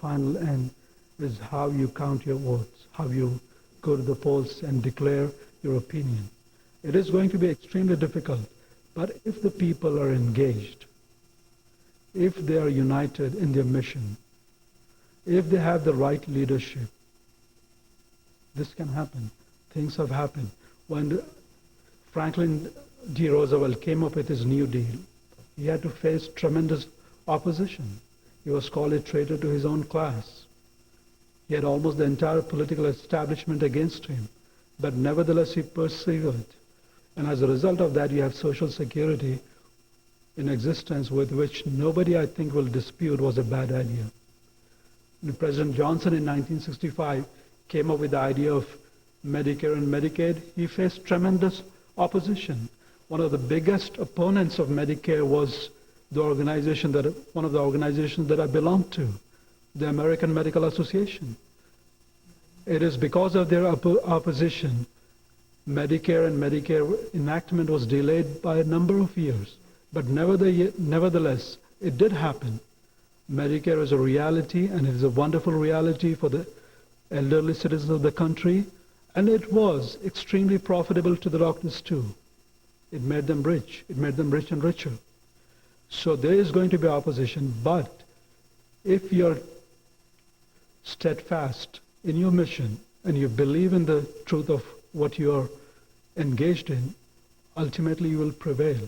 final end is how you count your votes, how you go to the polls and declare your opinion. It is going to be extremely difficult, but if the people are engaged, if they are united in their mission, if they have the right leadership, this can happen. Things have happened. When Franklin D. Roosevelt came up with his New Deal, he had to face tremendous opposition. He was called a traitor to his own class. He had almost the entire political establishment against him, but nevertheless he persevered. And as a result of that, you have Social Security in existence with which nobody, I think, will dispute was a bad idea. And President Johnson in 1965 came up with the idea of Medicare and Medicaid. He faced tremendous opposition. One of the biggest opponents of Medicare was one of the organizations that I belong to, the American Medical Association. It is because of their opposition, Medicare and Medicare enactment was delayed by a number of years. But nevertheless, it did happen. Medicare is a reality, and it is a wonderful reality for the elderly citizens of the country, and it was extremely profitable to the doctors too. It made them rich. It made them rich and richer. So there is going to be opposition, but if you're steadfast in your mission and you believe in the truth of what you're engaged in, ultimately you will prevail.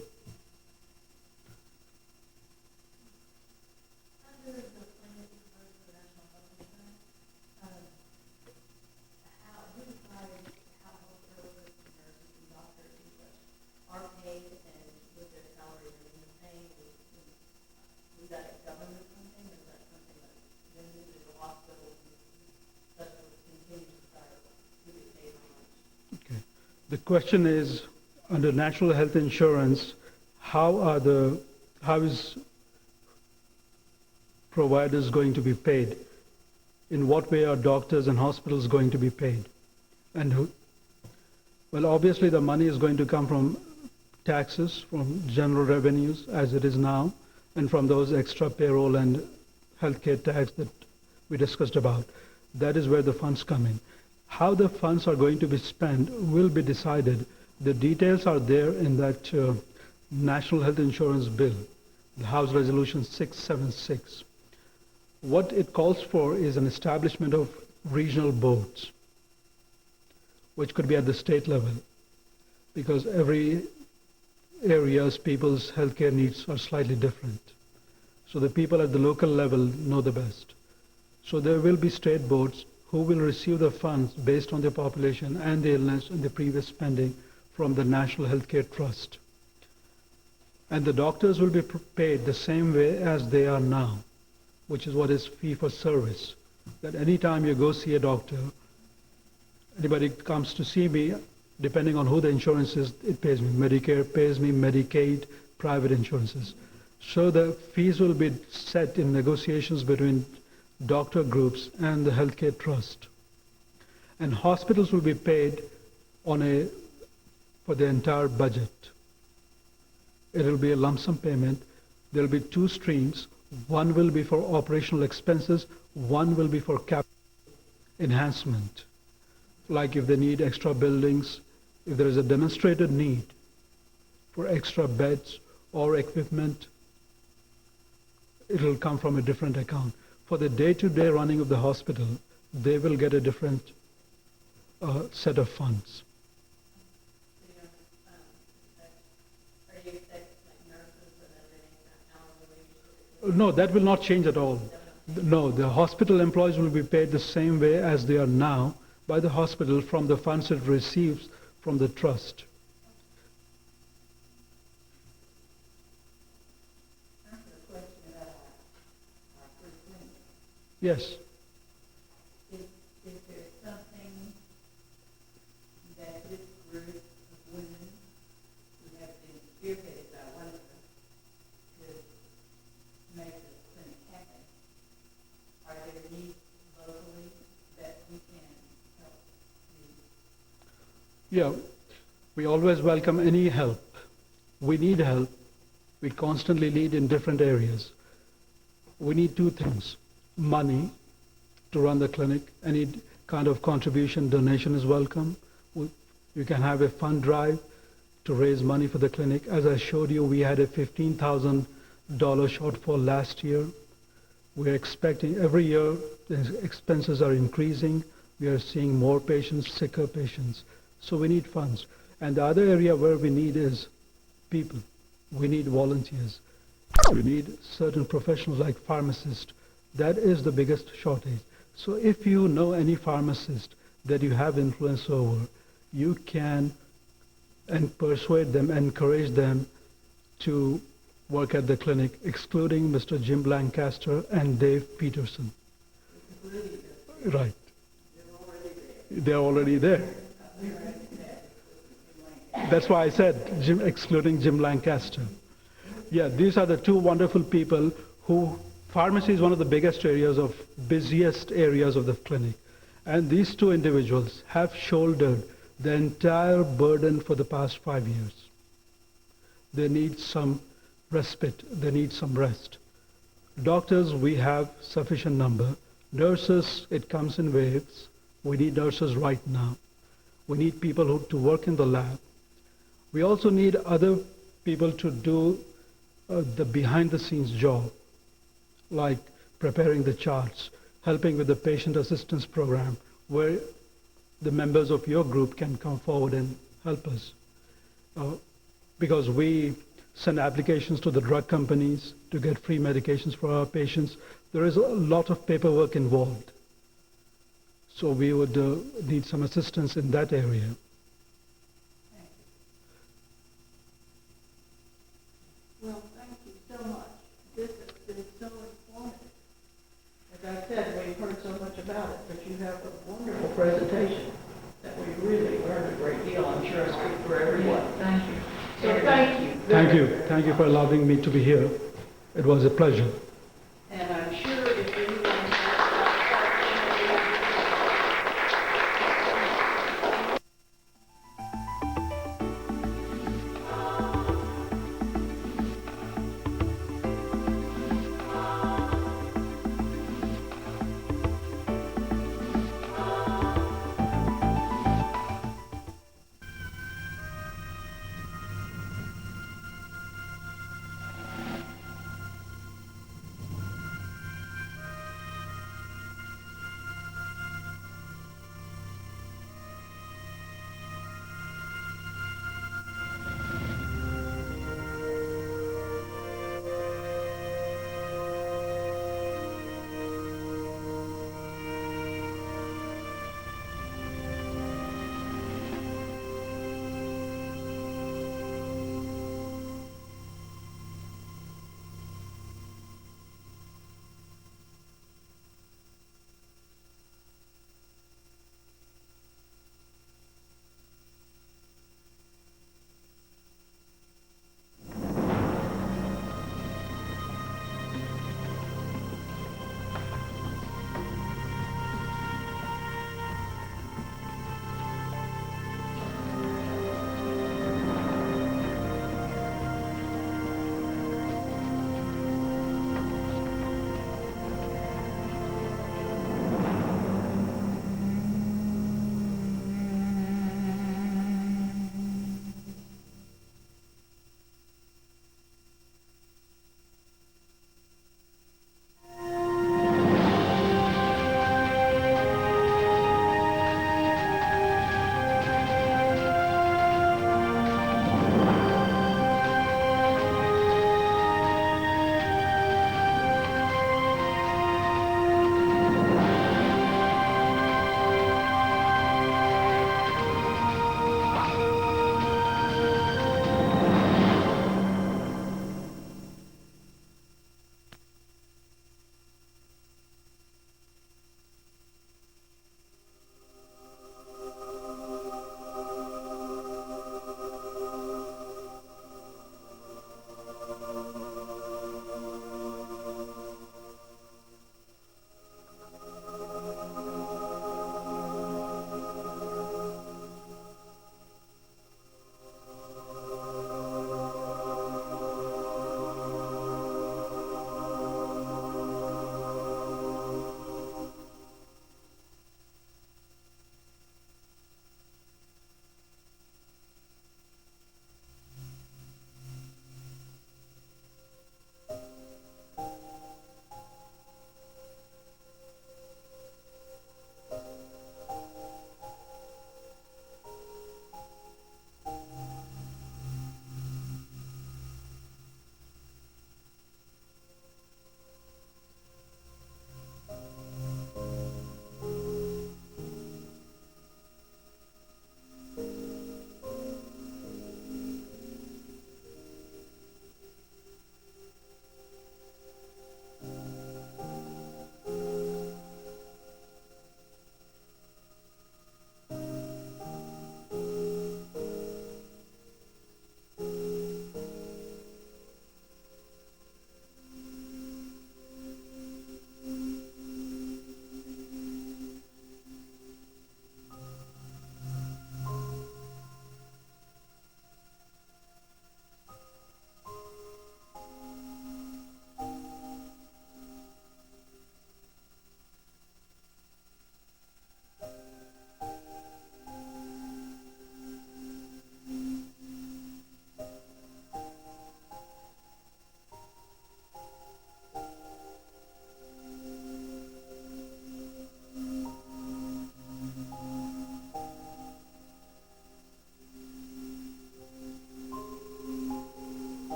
The question is, under national health insurance, how is providers going to be paid? In what way are doctors and hospitals going to be paid? And who? Well, obviously the money is going to come from taxes, from general revenues as it is now, and from those extra payroll and healthcare tax that we discussed about. That is where the funds come in. How the funds are going to be spent will be decided. The details are there in that National Health Insurance Bill, the House Resolution 676. What it calls for is an establishment of regional boards, which could be at the state level, because every area's people's healthcare needs are slightly different. So the people at the local level know the best. So there will be state boards who will receive the funds based on their population and the illness and the previous spending from the National Healthcare Trust. And the doctors will be paid the same way as they are now, which is what is fee for service. That any time you go see a doctor, anybody comes to see me, depending on who the insurance is, it pays me. Medicare pays me, Medicaid, private insurances. So the fees will be set in negotiations between doctor groups and the healthcare trust. And hospitals will be paid for the entire budget. It will be a lump sum payment. There will be two streams. One will be for operational expenses. One will be for capital enhancement. Like if they need extra buildings, if there is a demonstrated need for extra beds or equipment, it will come from a different account. For the day-to-day running of the hospital, they will get a different set of funds. No, that will not change at all. No, the hospital employees will be paid the same way as they are now by the hospital from the funds it receives from the trust. Yes. Is there something that this group of women who have been spearheaded by one of us to make the clinic happen? Are there needs locally that we can help you? Yeah, we always welcome any help. We need help. We constantly need in different areas. We need two things: money to run the clinic. Any kind of contribution, donation is welcome. You can have a fund drive to raise money for the clinic. As I showed you, we had a $15,000 shortfall last year. We're expecting every year the expenses are increasing. We are seeing more patients, sicker patients. So we need funds. And the other area where we need is people. We need volunteers. We need certain professionals like pharmacists. That is the biggest shortage. So if you know any pharmacist that you have influence over, you can and persuade them, encourage them to work at the clinic, excluding Mr. Jim Lancaster and Dave Peterson. Right. They're already there. That's why I said excluding Jim Lancaster. Yeah, these are the two wonderful people who, pharmacy is one of the busiest areas of the clinic. And these two individuals have shouldered the entire burden for the past 5 years. They need some respite. They need some rest. Doctors, we have sufficient number. Nurses, it comes in waves. We need nurses right now. We need people to work in the lab. We also need other people to do the behind-the-scenes job, like preparing the charts, helping with the patient assistance program, where the members of your group can come forward and help us. Because we send applications to the drug companies to get free medications for our patients. There is a lot of paperwork involved. So we would need some assistance in that area. Well, thank you so much. This has been so informative. As I said, we've heard so much about it, but you have a wonderful presentation that we really learned a great deal. I'm sure I speak for everyone. Thank you. So thank you. Thank you. Thank you for allowing me to be here. It was a pleasure. And I'm sure if anyone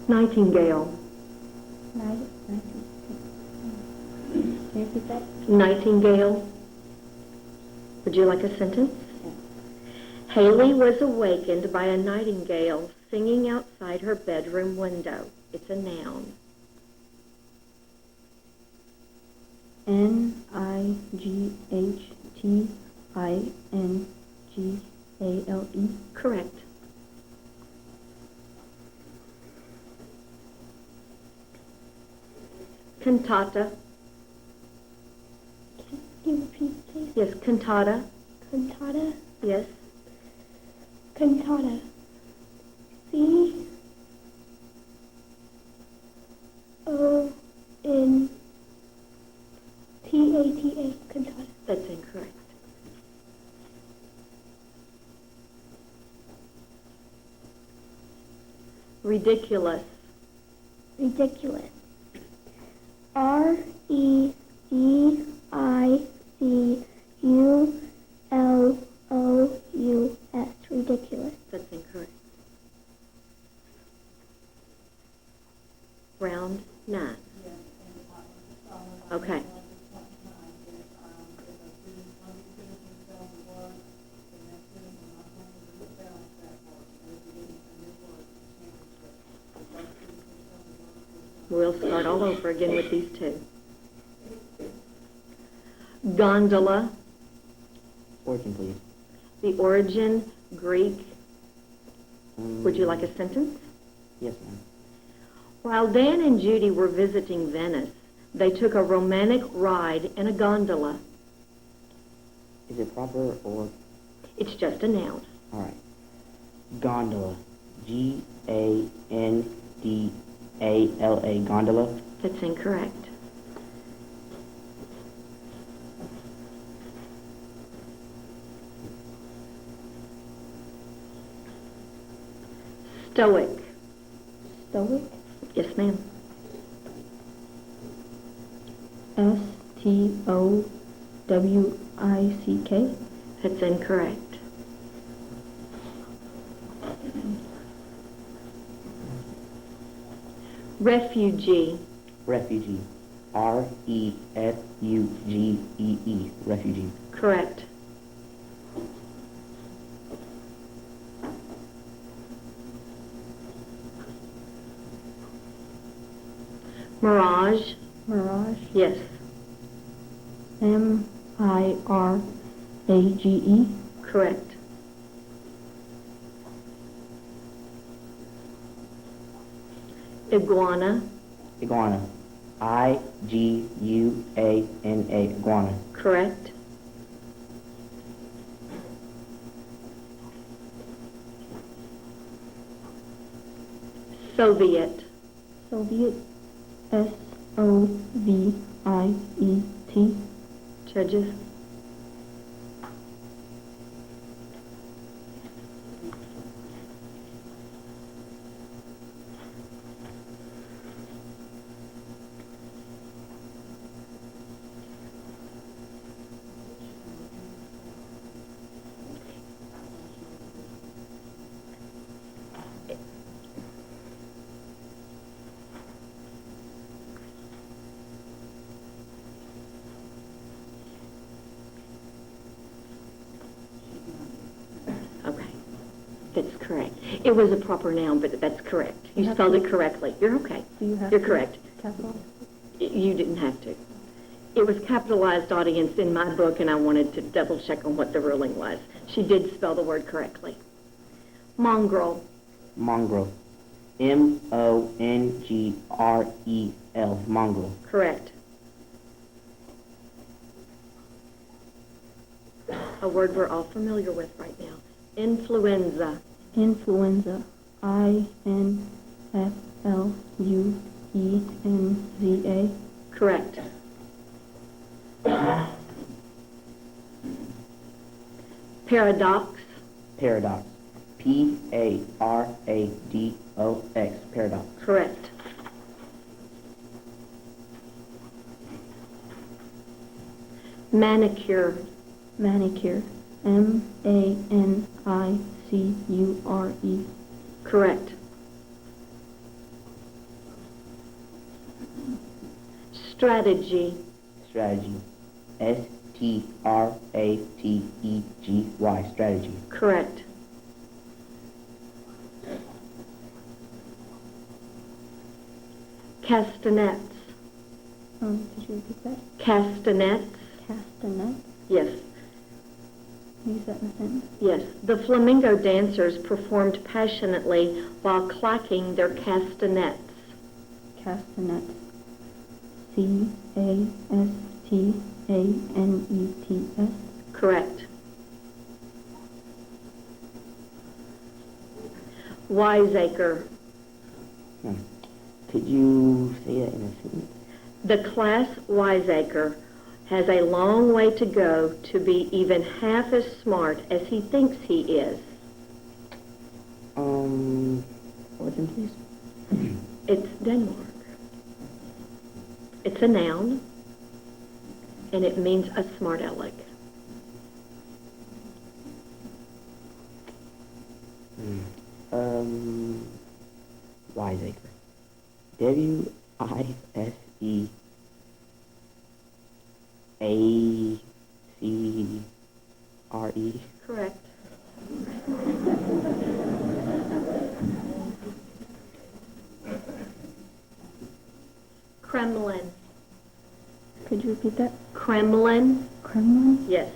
Nightingale. Can you repeat that? Nightingale. Would you like a sentence? Haley was awakened by a nightingale singing outside her bedroom window. It's a noun. Nightingale. Correct. Cantata. Can you repeat, please? Yes, cantata. Cantata. Yes. Cantata. C-O-N-T-A-T-A. Cantata. That's incorrect. Ridiculous. Ridiculous. R-E-D-I-C-U-L-O-U-S. Ridiculous. That's incorrect. Round 9. Okay. We'll start all over again with these two. Gondola. Origin, please. The origin, Greek. Would you like a sentence? Yes, ma'am. While Dan and Judy were visiting Venice, they took a romantic ride in a gondola. Is it proper or... It's just a noun. All right. Gondola. G-A-N-D-A-L-A. Gondola. That's incorrect. Stoic. Stoic. Yes, ma'am. S-T-O-W-I-C-K. That's incorrect. Refugee. Refugee. R-E-F-U-G-E-E. Refugee. Correct. Mirage. Mirage. Yes. M-I-R-A-G-E. Correct. Iguana. Iguana. I-G-U-A-N-A. Iguana. Correct. Soviet. Soviet. S-O-V-I-E-T. Judges. Okay, that's correct. It was a proper noun, but that's correct. You have spelled to- it correctly. You're okay. Do you have You're to correct. capitalize? You didn't have to. It was capitalized audience in my book, and I wanted to double check on what the ruling was. She did spell the word correctly. Mongrel. Mongrel. M-O-N-G-R-E-L. Mongrel. Correct. A word we're all familiar with right now. Influenza. Influenza. I-N-F-L-U-E-N-Z-A. Correct. Paradox. Paradox. P-A-R-A-D-O-X. Paradox. Correct. Manicure. Manicure. M-A-N-I-C-U-R-E. Correct. Strategy. Strategy. S-T-R-A-T-E-G-Y. Strategy. Correct. Castanets. Did you repeat that? Castanets. Castanets. Yes. Use that in a sentence. Yes. The flamenco dancers performed passionately while clacking their castanets. Castanets. C-A-S-T-A-N-E-T-S. Correct. Wiseacre. Could you say that in a sentence? The class Wiseacre has a long way to go to be even half as smart as he thinks he is. Origin, please. It's Denmark. It's a noun, and it means a smart aleck. Wiseacre. W-I-S-E-A-C-R-E. Correct. Kremlin. Could you repeat that? Kremlin. Kremlin? Yes,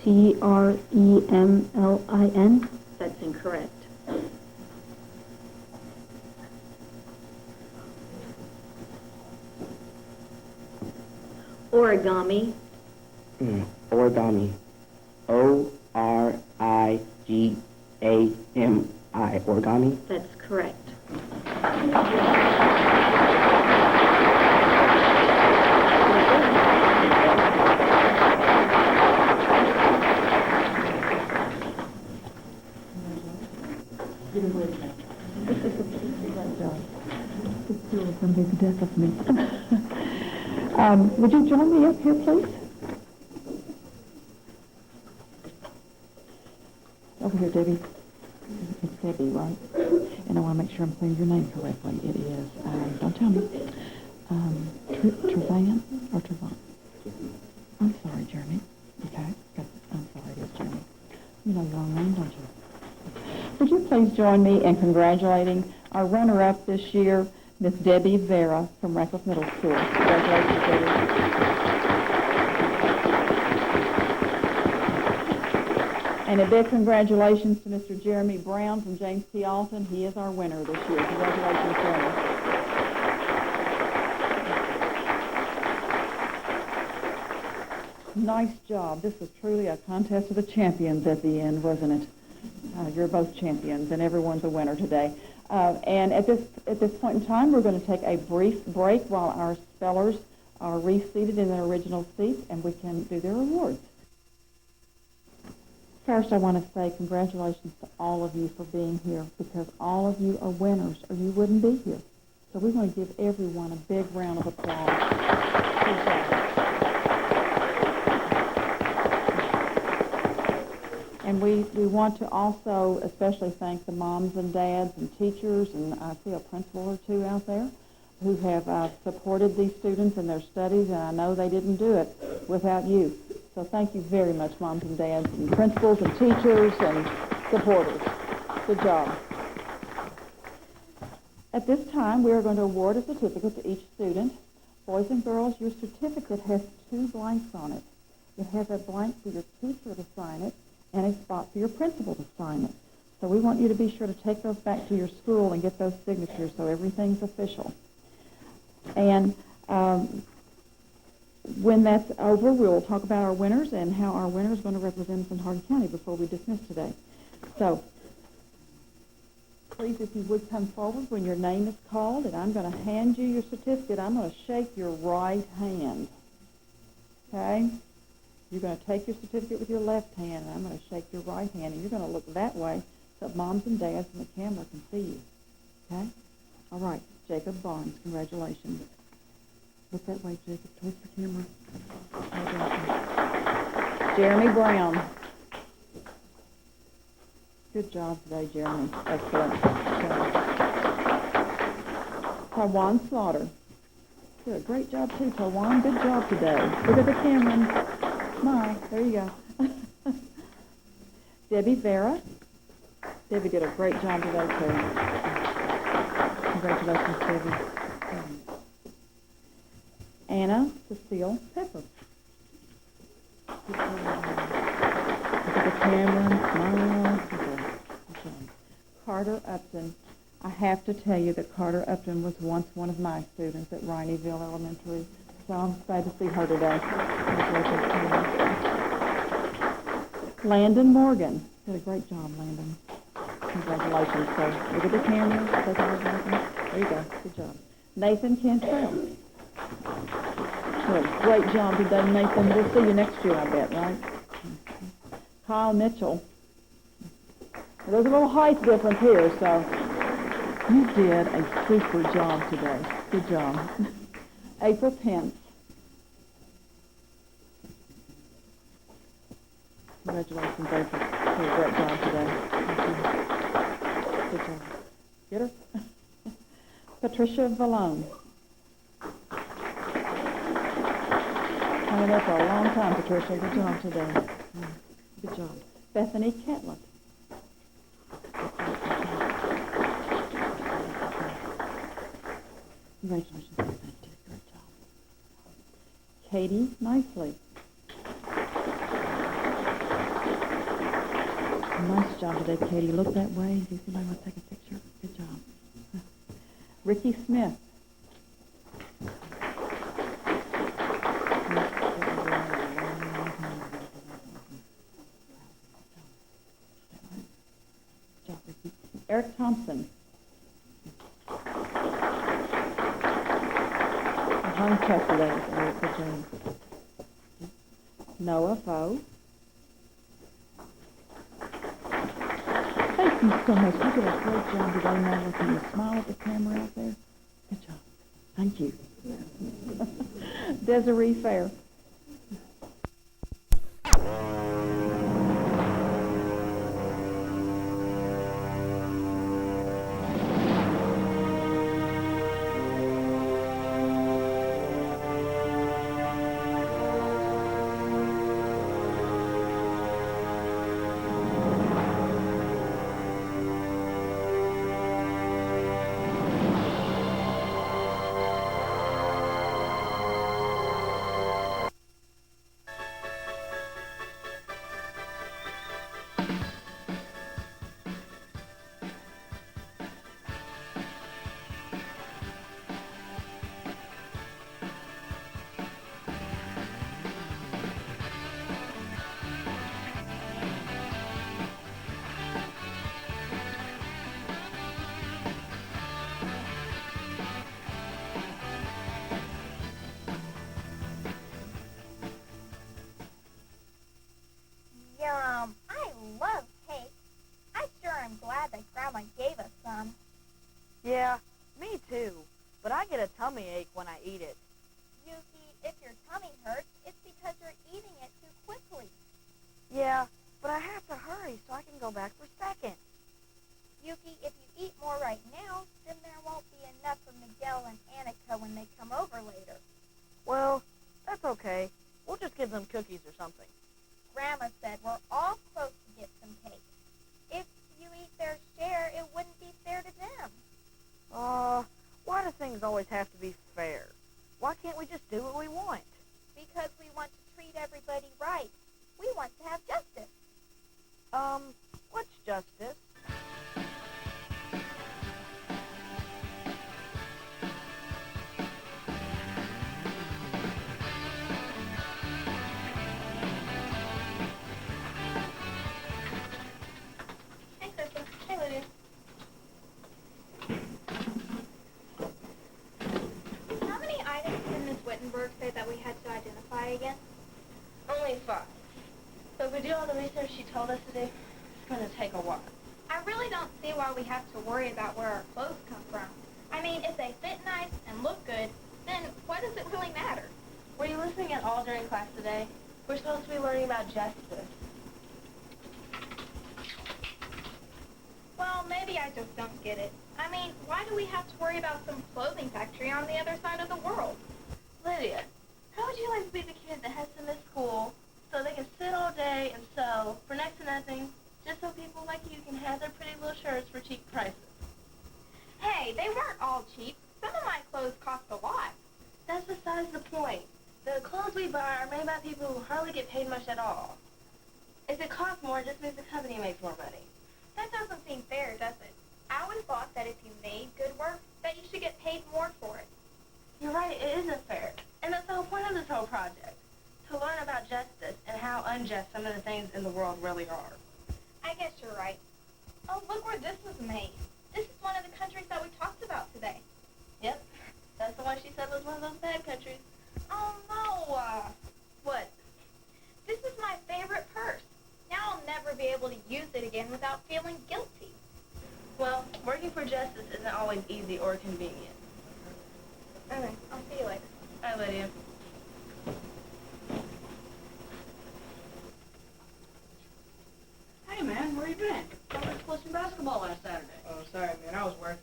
C-R-E-M-L-I-N. that's incorrect. Origami. Origami. O-R-I-G-A-M-I. Origami. That's correct. Some big death of me. Would you join me up here, please? Over here, Debbie. It's Debbie, right? And I want to make sure I'm saying your name correctly. It is, don't tell me, Trevan or Trevon? I'm sorry, Jeremy. Okay? I'm sorry, it is Jeremy. You know your own name, don't you? Would you please join me in congratulating our runner-up this year, Miss Debbie Vera from Radcliffe Middle School. Congratulations, Debbie. And a big congratulations to Mr. Jeremy Brown from James T. Alton. He is our winner this year. Congratulations, Jeremy. Nice job. This was truly a contest of the champions at the end, wasn't it? You're both champions, and everyone's a winner today. And at this point in time, we're going to take a brief break while our spellers are reseated in their original seats, and we can do their awards. First, I want to say congratulations to all of you for being here, because all of you are winners, or you wouldn't be here. So we want to give everyone a big round of applause. Good job. And we want to also especially thank the moms and dads and teachers, and I see a principal or two out there, who have supported these students in their studies, and I know they didn't do it without you. So thank you very much, moms and dads and principals and teachers and supporters. Good job. At this time, we are going to award a certificate to each student. Boys and girls, your certificate has 2 blanks on it. It has a blank for your teacher to sign it, and a spot for your principal to sign it. So we want you to be sure to take those back to your school and get those signatures so everything's official. And when that's over, we'll talk about our winners and how our winner is going to represent us in Hardin County before we dismiss today. So please, if you would come forward when your name is called, and I'm going to hand you your certificate. I'm going to shake your right hand. Okay? You're going to take your certificate with your left hand, and I'm going to shake your right hand, and you're going to look that way so moms and dads and the camera can see you. Okay? All right. Jacob Barnes, congratulations. Look that way, Jacob, towards the camera. Jeremy Brown. Good job today, Jeremy. Excellent. Okay. Taiwan Slaughter. did a great job too, Tawan. Good job today. Look at the camera. Smile. There you go. Debbie Vera. Debbie did a great job today too. Congratulations, Debbie. Anna Cecile Pepper. Look at the camera and smile. Good job. Carter Upton. I have to tell you that Carter Upton was once one of my students at Rineyville Elementary, so I'm glad to see her today. Landon Morgan. Did a great job, Landon. Congratulations, sir. Look at the camera. Take it over. There you go. Good job. Nathan Cantrell. Did a great job today, Nathan. We'll see you next year, I bet, right? Kyle Mitchell. There's a little height difference here, so you did a super job today. Good job. April 10th. Congratulations, April. You did a great job today. Good job. Get her? Patricia Vallone. Hanging there for a long time, Patricia. Good job today. Good job. Bethany Catlett. Congratulations, Bethany. You did a great job. Katie Nicely. Nice job today, Katie. Look that way. See if somebody wants to take a picture. Good job. Ricky Smith. Eric Thompson. Hung tough today, Eric. Good job. Noah Foe. Thank you so much. You did a great job today, Noah. Can you smile at the camera out there? Good job. Thank you. Desiree Fair. Yum! I love cake. I sure am glad that Grandma gave us some. Yeah, me too. But I get a tummy ache when I eat it. Yuki, if your tummy hurts, it's because you're eating it too quickly. Yeah, but I have to hurry so I can go back for seconds. Yuki, if you eat more right now, then there won't be enough for Miguel and Annika when they come over later. Well, that's okay. We'll just give them cookies or something. Grandma said we're all close to get some cake. If you eat their share, it wouldn't be fair to them. Why do things always have to be fair? Why can't we just do what we want? Because we want to treat everybody right. We want to have justice. What's justice? Hey, Krista. Hey, Lydia. How many items did Miss Wittenberg say that we had to identify again? Only 5. So if we do all the research she told us to do, it's going to take a while. I really don't see why we have to worry about where our clothes come from. I mean, if they fit nice and look good, then what does it really matter? Were you listening at all during class today? We're supposed to be learning about justice. Well, maybe I just don't get it. I mean, why do we have to worry about some clothing factory on the other side of the world? Lydia, how would you like to be the kid that has to miss school so they can sit all day and sew for next to nothing just so people like you can have their pretty little shirts for cheap prices? Hey, they weren't all cheap. Some of my clothes cost a lot. That's besides the point. The clothes we buy are made by people who hardly get paid much at all. If it costs more, it just means the company makes more money. That doesn't seem fair, does it? I always thought that if you made good work, that you should get paid more for it. You're right, it isn't fair. And that's the whole point of this whole project. To learn about justice and how unjust some of the things in the world really are. I guess you're right. Oh, look where this was made. This is one of the countries that we talked about today. Yep, that's the one she said was one of those bad countries. Oh, no. What? This is my favorite purse. Now I'll never be able to use it again without feeling guilty. Well, working for justice isn't always easy or convenient. Okay, I'll see you later. Bye, Lydia. Hey, man, where you been? I went to play some basketball last Saturday. Oh, sorry, man, I was working.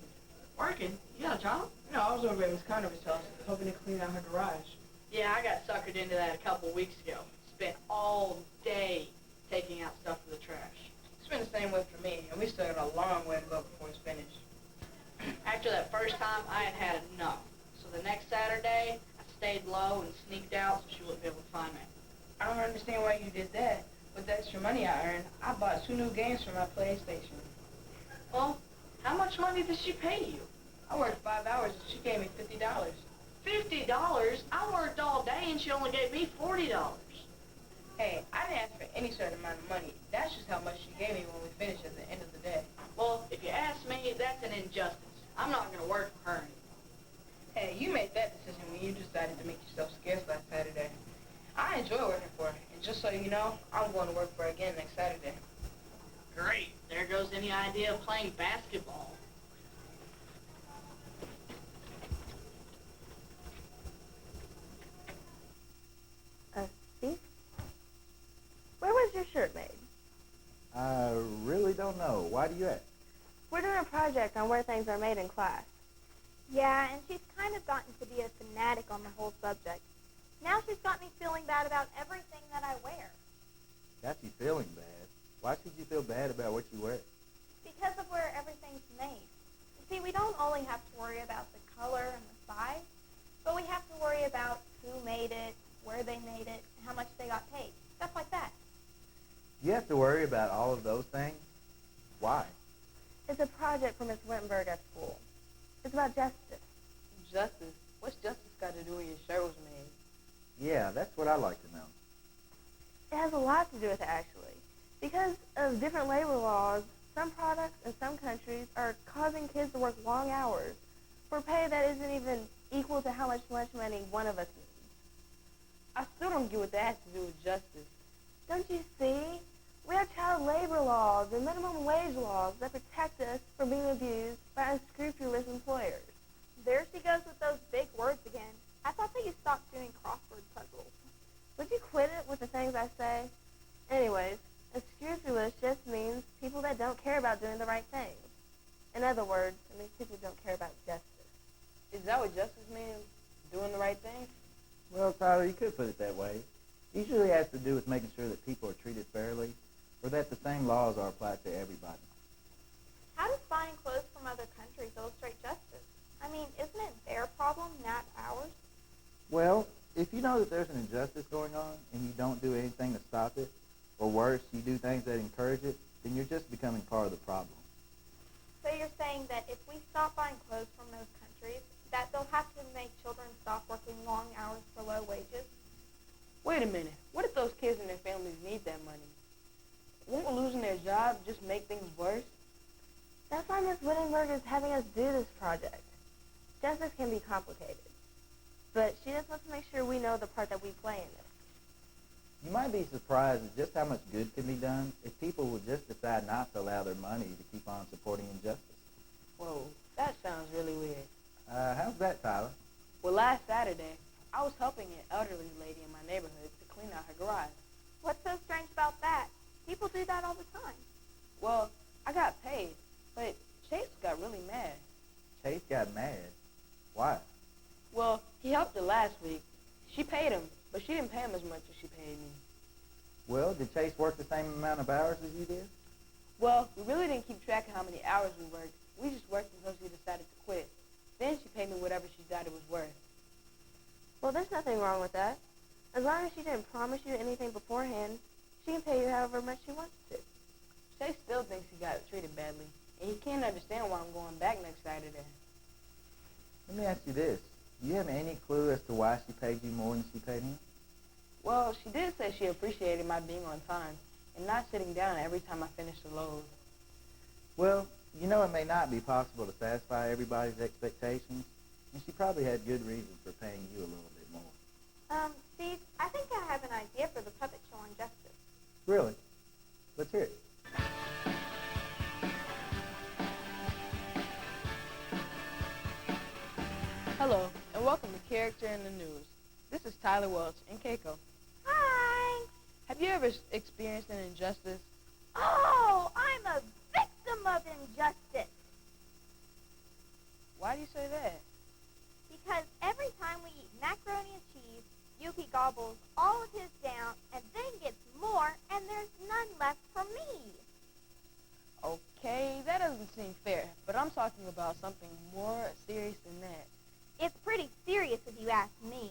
Working? You got a job? No, I was over at Miss Conover's house, helping to clean out her garage. Yeah, I got suckered into that a couple weeks ago. Spent all day taking out stuff for the trash. It's been the same way for me, and we still got a long way to go before it's finished. After that first time, I had enough. So the next Saturday, I stayed low and sneaked out so she wouldn't be able to find me. I don't understand why you did that. With the extra money I earned, I bought 2 new games for my PlayStation. Well, how much money did she pay you? I worked 5 hours and she gave me $50. $50? I worked all day and she only gave me $40. Hey, I didn't ask for any certain amount of money. That's just how much she gave me when we finished at the end of the day. Well, if you ask me, that's an injustice. I'm not going to work for her anymore. Hey, you made that decision when you decided to make yourself scarce last Saturday. I enjoy working for her, and just so you know, I'm going to work for her again next Saturday. Great. There goes any idea of playing basketball. Steve? Where was your shirt made? I really don't know. Why do you ask? We're doing a project on where things are made in class. Yeah, and she's kind of gotten to be a fanatic on the whole subject. Now she's got me feeling bad about everything that I wear. Got you feeling bad? Why should you feel bad about what you wear? Because of where everything's made. You see, we don't only have to worry about the color and the size, but we have to worry about who made it, where they made it, how much they got paid. Stuff like that. You have to worry about all of those things? Why? It's a project for Miss Wittenberg at school. It's about justice. Justice? What's justice got to do with your shirt was made? Yeah, that's what I'd like to know. It has a lot to do with it, actually. Because of different labor laws, some products in some countries are causing kids to work long hours for pay that isn't even equal to how much lunch money one of us needs. I still don't get what that has to do with justice. Don't you see? We have child labor laws and minimum wage laws that protect us from being abused by unscrupulous employers. There she goes with those big words again. I thought that you stopped doing crossword puzzles. Would you quit it with the things I say? Anyways, unscrupulous just means people that don't care about doing the right things. In other words, it means people who don't care about justice. Is that what justice means? Doing the right thing? Well, Tyler, you could put it that way. Usually has to do with making sure that people are treated fairly, or that the same laws are applied to everybody. How does buying clothes from other countries illustrate justice? I mean, isn't it their problem, not ours? Well, if you know that there's an injustice going on and you don't do anything to stop it, or worse, you do things that encourage it, then you're just becoming part of the problem. So you're saying that if we stop buying clothes from those countries, that they'll have to make children stop working long hours for low wages? Wait a minute. What if those kids and their families need that money? Won't losing their job just make things worse? That's why Miss Wittenberg is having us do this project. Justice can be complicated, but she just wants to make sure we know the part that we play in it. You might be surprised at just how much good can be done if people would just decide not to allow their money to keep on supporting injustice. Whoa, that sounds really weird. How's that, Tyler? Well, last Saturday, I was helping an elderly lady in my neighborhood to clean out her garage. What's so strange about that? People do that all the time. Well, I got paid, but Chase got really mad. Chase got mad. Why? Well, He helped her last week. She paid him, but she didn't pay him as much as she paid me. Well, did Chase work the same amount of hours as you did? Well, we really didn't keep track of how many hours we worked. We just worked until she decided to quit. Then she paid me whatever she thought it was worth. Well, there's nothing wrong with that. As long as she didn't promise you anything beforehand, she can pay you however much she wants to. Chase still thinks he got treated badly, and he can't understand why I'm going back next Saturday. Let me ask you this. Do you have any clue as to why she paid you more than she paid him? Well, she did say she appreciated my being on time and not sitting down every time I finished the load. Well, you know it may not be possible to satisfy everybody's expectations, and she probably had good reason for paying you a little bit more. Steve, I think I have an idea for the puppet show on justice. Really? Let's hear it. Hello, and welcome to Character in the News. This is Tyler Welch and Keiko. Hi! Have you ever experienced an injustice? Oh, I'm a victim of injustice. Why do you say that? Because every time we eat macaroni and cheese, Yuki gobbles all of his down and then gets more, and there's none left for me. Okay, that doesn't seem fair, but I'm talking about something more serious than that. It's pretty serious if you ask me.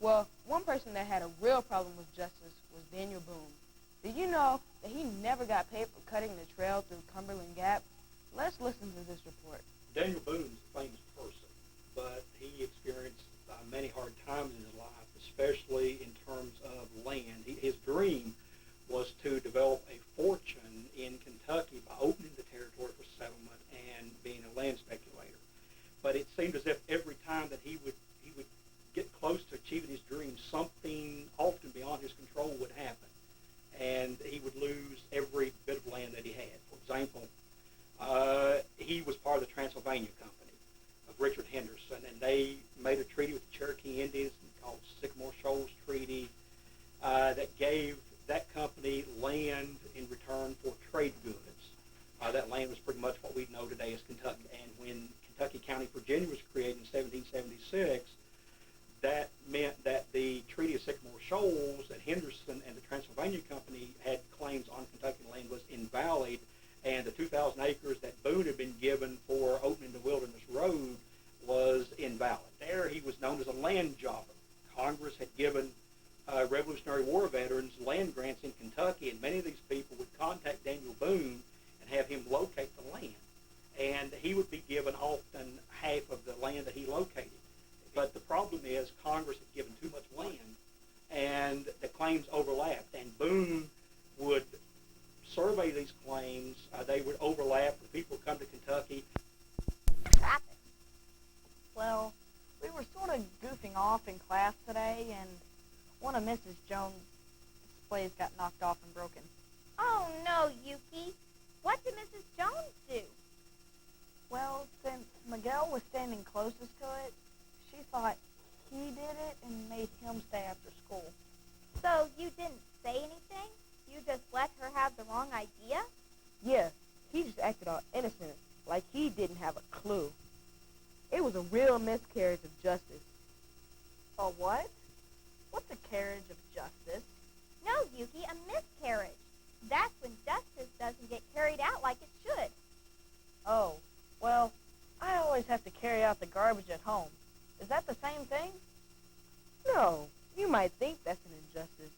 Well, one person that had a real problem with justice was Daniel Boone. Did you know that he never got paid for cutting the trail through Cumberland Gap? Let's listen to this report. Daniel Boone's a famous person, but he experienced many hard times in his life, especially in terms of land. His dream was to develop a fortune in Kentucky by opening the territory for settlement and being a land speculator. But it seemed as if every time that he would get close to achieving his dream, something often beyond his control would happen, and he would lose every bit of land that he had. For example, he was part of the Transylvania Company of Richard Henderson, and they made a treaty with the Cherokee Indians called Sycamore Shoals Treaty that gave that company land in return for trade goods. That land was pretty much what we know today as Kentucky. And when Kentucky County, Virginia was created in 1776, that meant that the Treaty of Sycamore Shoals that Henderson and the Transylvania Company had claims on Kentucky land was invalid, and the 2,000 acres that Boone had been given for opening the Wilderness Road was invalid. There he was known as a land jobber. Congress had given Revolutionary War veterans land grants in Kentucky, and many of these people would contact Daniel Boone and have him locate the land. And he would be given often half of the land that he located. But the problem is Congress had given too much land, and the claims overlapped. And Boone would survey these claims. They would overlap. The people would come to Kentucky. Well, we were sort of goofing off in class today, and one of Mrs. Jones' displays got knocked off and broken. Oh, no, Yuki. What did Mrs. Jones do? Well, since Miguel was standing closest to it, she thought he did it and made him stay after school. So you didn't say anything? You just let her have the wrong idea? Yeah, he just acted all innocent, like he didn't have a clue. It was a real miscarriage of justice. A what? What's a carriage of justice? No, Yuki, a miscarriage. That's when justice doesn't get carried out like it should. Oh, well, I always have to carry out the garbage at home. Is that the same thing? No, you might think that's an injustice,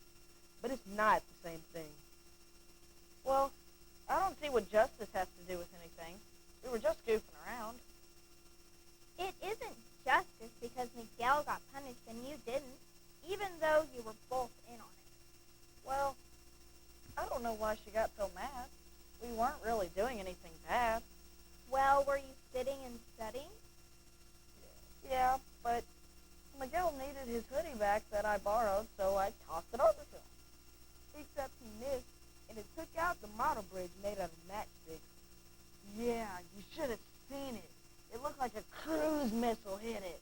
but it's not the same thing. Well, I don't see what justice has to do with anything. We were just goofing around. It isn't justice because Miguel got punished and you didn't, even though you were both in on it. Well, I don't know why she got so mad. We weren't really doing anything bad. Well, were you sitting and studying? Yeah, but Miguel needed his hoodie back that I borrowed, so I tossed it over to him. Except he missed, and it took out the model bridge made out of matchsticks. Yeah, you should have seen it. It looked like a cruise missile hit it.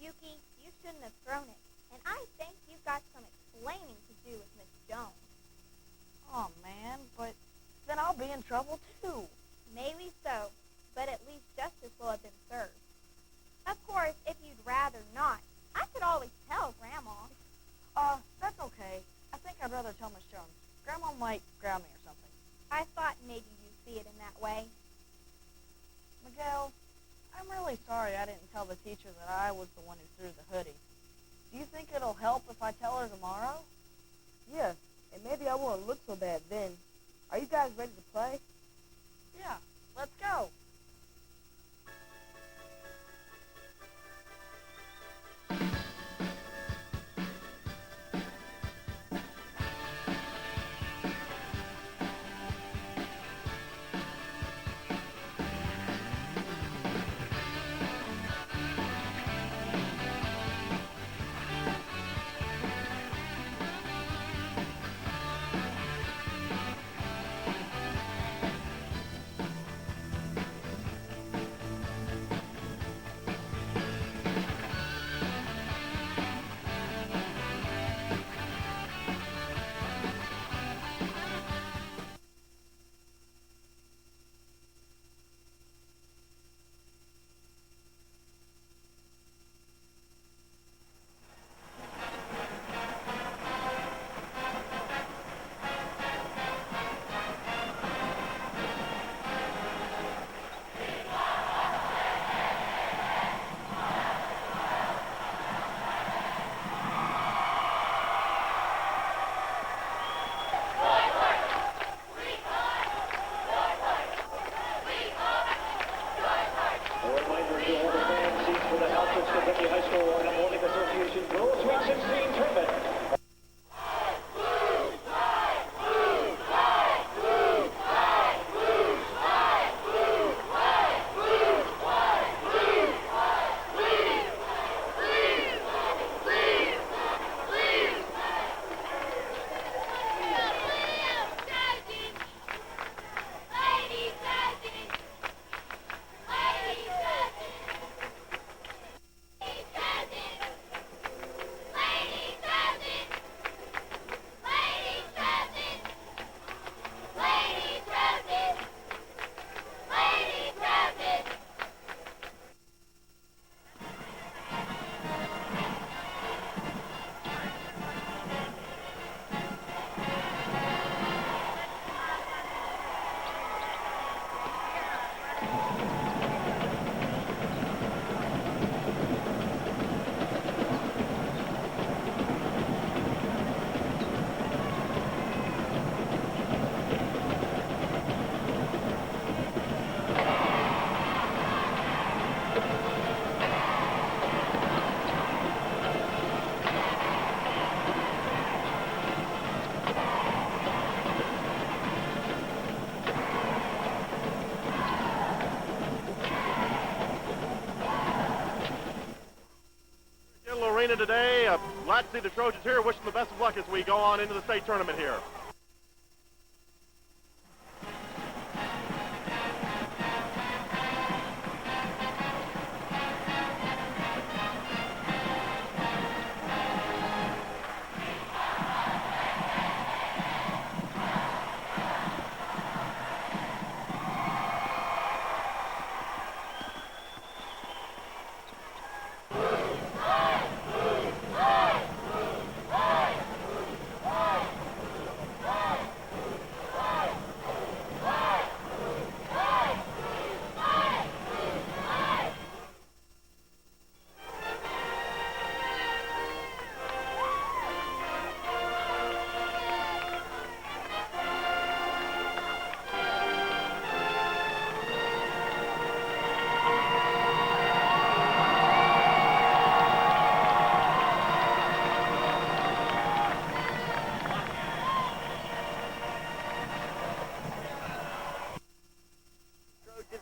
Yuki, you shouldn't have thrown it. And I think you've got some explaining to do with Miss Jones. Oh, man, but then I'll be in trouble, too. Maybe so, but at least justice will have been served. Of course, if you'd rather not, I could always tell Grandma. That's okay. I think I'd rather tell Miss Jones. Grandma might ground me or something. I thought maybe you'd see it in that way. Miguel, I'm really sorry I didn't tell the teacher that I was the one who threw the hoodie. Do you think it'll help if I tell her tomorrow? Yeah, and maybe I won't look so bad then. Are you guys ready to play? Yeah, let's go. Arena today. Glad to see the Trojans here. Wish them the best of luck as we go on into the state tournament here.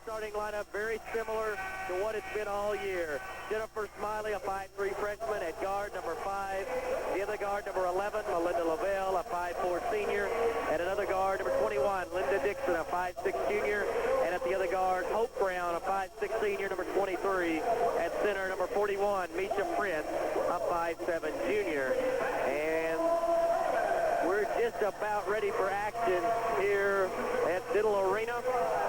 Starting lineup very similar to what it's been all year. Jennifer Smiley, a 5'3" freshman at guard number 5. The other guard number 11, Melinda Lavelle, a 5'4" senior. And another guard number 21, Linda Dixon, a 5'6" junior. And at the other guard, Hope Brown, a 5'6" senior, number 23. At center, number 41, Misha Prince, a 5'7" junior. And we're just about ready for action here at Diddle Arena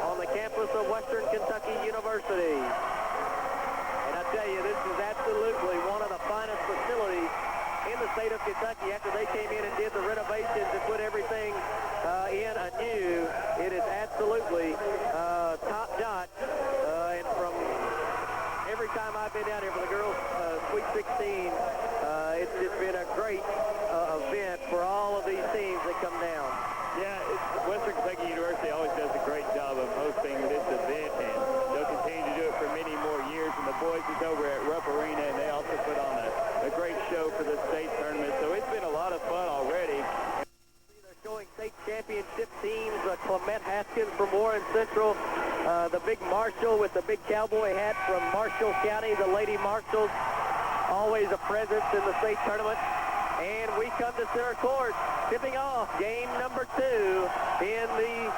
on the campus of Western Kentucky University. And I tell tell you, this is absolutely one of the finest facilities in the state of Kentucky after they came in and did the renovations and put everything in anew. It is absolutely top-notch. And from every time I've been down here for the girls' Sweet 16, it's just been a great event for all of these teams that come down. Yeah, Western Kentucky University always does a great job of hosting this event, and they'll continue to do it for many more years. And the boys is over at Rupp Arena, and they also put on a great show for the state tournament. So it's been a lot of fun already. They're showing state championship teams. Clement Haskins from Warren Central, the big Marshall with the big cowboy hat from Marshall County, the Lady Marshalls, always a presence in the state tournament. And we come to center court, tipping off game number 2 in the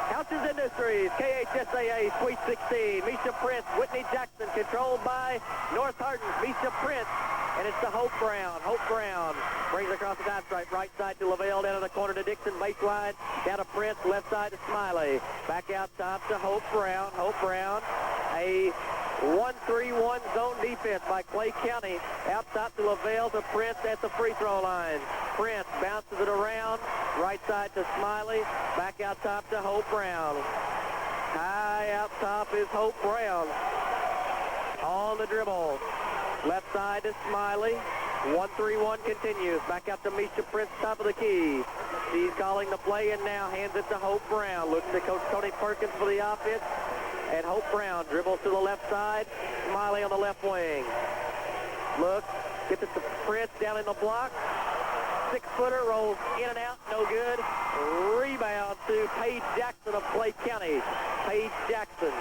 Couches Industries KHSAA Sweet 16. Misha Prince, Whitney Jackson, controlled by North Hardin. Misha Prince, and it's to Hope Brown. Hope Brown brings across the time stripe, right side to LaVelle, down to the corner to Dixon, baseline, down to Prince, left side to Smiley. Back out top to Hope Brown. Hope Brown, a 1-3-1 zone defense by Clay County. Out top to LaVelle, to Prince at the free throw line. Prince bounces it around, right side to Smiley. Back out top to Hope Brown. High out top is Hope Brown. On the dribble. Left side to Smiley. 1-3-1 continues. Back out to Misha Prince, top of the key. She's calling the play and now hands it to Hope Brown. Looks to Coach Tony Perkins for the offense. And Hope Brown dribbles to the left side. Smiley on the left wing. Look, gets it to Prince down in the block. 6-footer, rolls in and out, no good. Rebound to Paige Jackson of Clay County. Paige Jackson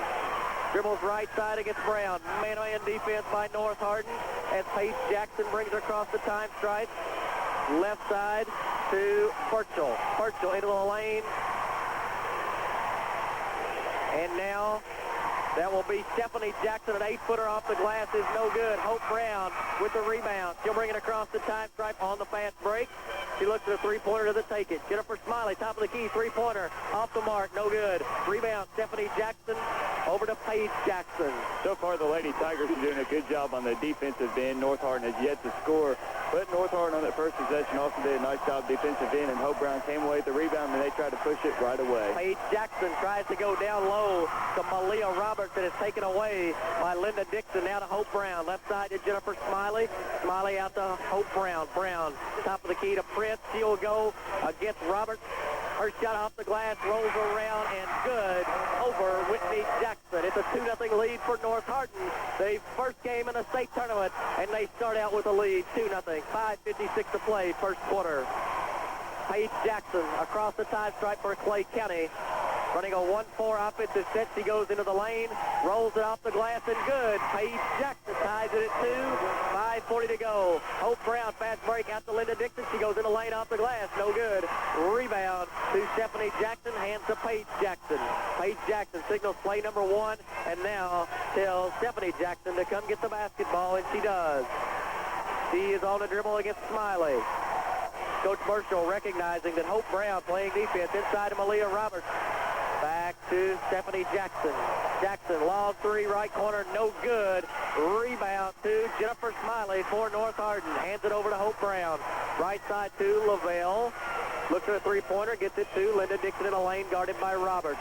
dribbles right side against Brown. Man-to-man defense by North Hardin as Paige Jackson brings her across the time stripe. Left side to Burchell. Burchell into the lane. And now that will be Stephanie Jackson. An 8-footer off the glass is no good. Hope Brown with the rebound. She'll bring it across the time stripe on the fast break. She looks at a three-pointer to the take it. Jennifer Smiley, top of the key, three-pointer. Off the mark, no good. Rebound, Stephanie Jackson over to Paige Jackson. So far, the Lady Tigers are doing a good job on the defensive end. North Hardin has yet to score, but North Hardin on that first possession also did a nice job defensive end, and Hope Brown came away with the rebound, and they tried to push it right away. Paige Jackson tries to go down low to Malia Roberts, and it's taken away by Linda Dixon. Now to Hope Brown. Left side to Jennifer Smiley. Smiley out to Hope Brown. Brown, top of the key to Prince. She'll go against Roberts. Her shot off the glass, rolls around, and good over Whitney Jackson. It's a 2-0 lead for North Hardin. The first game in the state tournament, and they start out with a lead, 2-0. 5:56 to play, first quarter. Paige Jackson across the time stripe for Clay County. Running a 1-4 offensive set. She goes into the lane, rolls it off the glass, and good. Paige Jackson ties it at 2. 5:40 to go. Hope Brown, fast break out to Linda Dixon. She goes in the lane off the glass. No good. Rebound to Stephanie Jackson. Hands to Paige Jackson. Paige Jackson signals play number 1, and now tells Stephanie Jackson to come get the basketball, and she does. She is on the dribble against Smiley. Coach Burchell recognizing that Hope Brown playing defense inside to Malia Roberts. Back to Stephanie Jackson. Jackson, long three, right corner, no good. Rebound to Jennifer Smiley for North Hardin. Hands it over to Hope Brown. Right side to LaVelle. Looks at a three-pointer, gets it to Linda Dixon in a lane guarded by Roberts.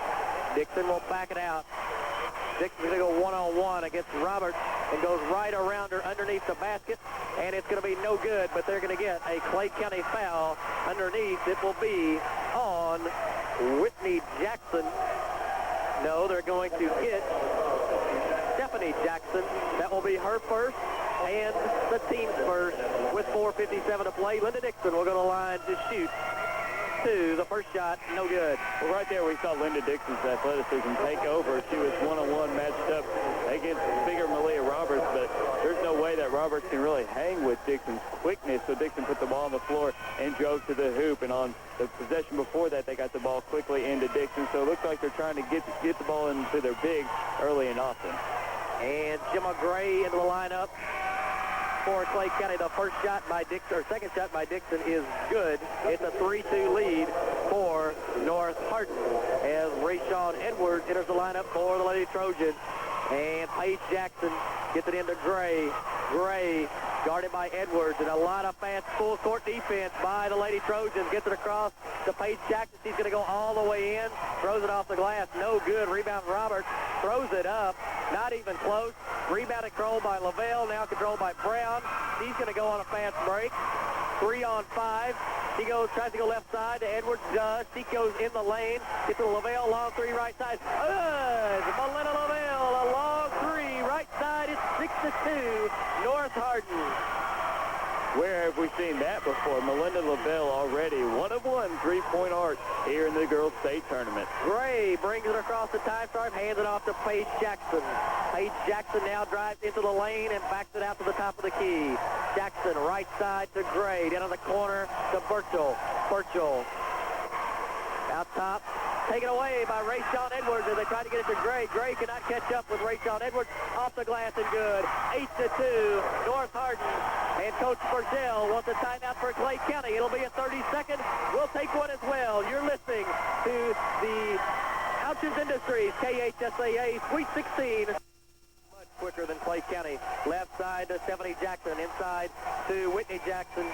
Dixon will back it out. Dixon's going to go one-on-one against Roberts and goes right around her underneath the basket, and it's going to be no good, but they're going to get a Clay County foul underneath. It will be on Whitney Jackson. No, they're going to get Stephanie Jackson. That will be her first and the team's first with 4:57 to play. Linda Dixon will go to the line to shoot. The first shot, no good. Well, right there we saw Linda Dixon's athleticism take over. She was one-on-one matched up against bigger Malia Roberts, but there's no way that Roberts can really hang with Dixon's quickness. So Dixon put the ball on the floor and drove to the hoop, and on the possession before that, they got the ball quickly into Dixon. So it looks like they're trying to get the ball into their bigs early and often. And Gemma Gray into the lineup for Clay County. The first shot by Dixon, or second shot by Dixon, is good. It's a 3-2 lead for North Hardin as Rayshawn Edwards enters the lineup for the Lady Trojans. And Paige Jackson Gets it into Gray. Gray guarded by Edwards, and a lot of fast full court defense by the Lady Trojans. Gets it across to Paige Jackson. She's going to go all the way in. Throws it off the glass. No good. Rebound Roberts. Throws it up. Not even close. Rebound controlled by Lavelle. Now controlled by Brown. She's going to go on a fast break. 3 on 5. He tries to go left side to Edwards. Does. She goes in the lane. Gets to Lavelle. Long 3 right side. Good. Melinda Lavelle. A long 3 right side. It's 6-2. North Hardin. Where have we seen that before? Melinda Lavelle already 1 of 1 3-point arc here in the girls' state tournament. Gray brings it across the time stripe, hands it off to Paige Jackson. Paige Jackson now drives into the lane and backs it out to the top of the key. Jackson right side to Gray, down in the corner to Burchell. Burchell out top. Taken away by Rayshawn Edwards as they try to get it to Gray. Gray cannot catch up with Rayshawn Edwards. Off the glass and good. 8-2, North Hardin. And Coach Burchell wants a timeout for Clay County. It'll be a 30-second. We'll take one as well. You're listening to the Houchins Industries KHSAA Sweet 16. Much quicker than Clay County. Left side to Stephanie Jackson. Inside to Whitney Jackson.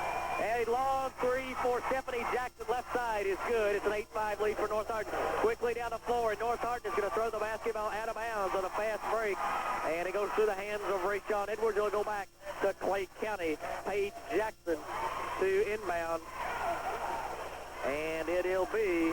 A long 3 for Stephanie Jackson. Left side is good. It's an 8-5 lead for North Hardin. Quickly down the floor, and North Hardin is going to throw the basketball out of bounds on a fast break. And it goes through the hands of Rayshawn Edwards. It'll go back to Clay County. Paige Jackson to inbound. And it'll be...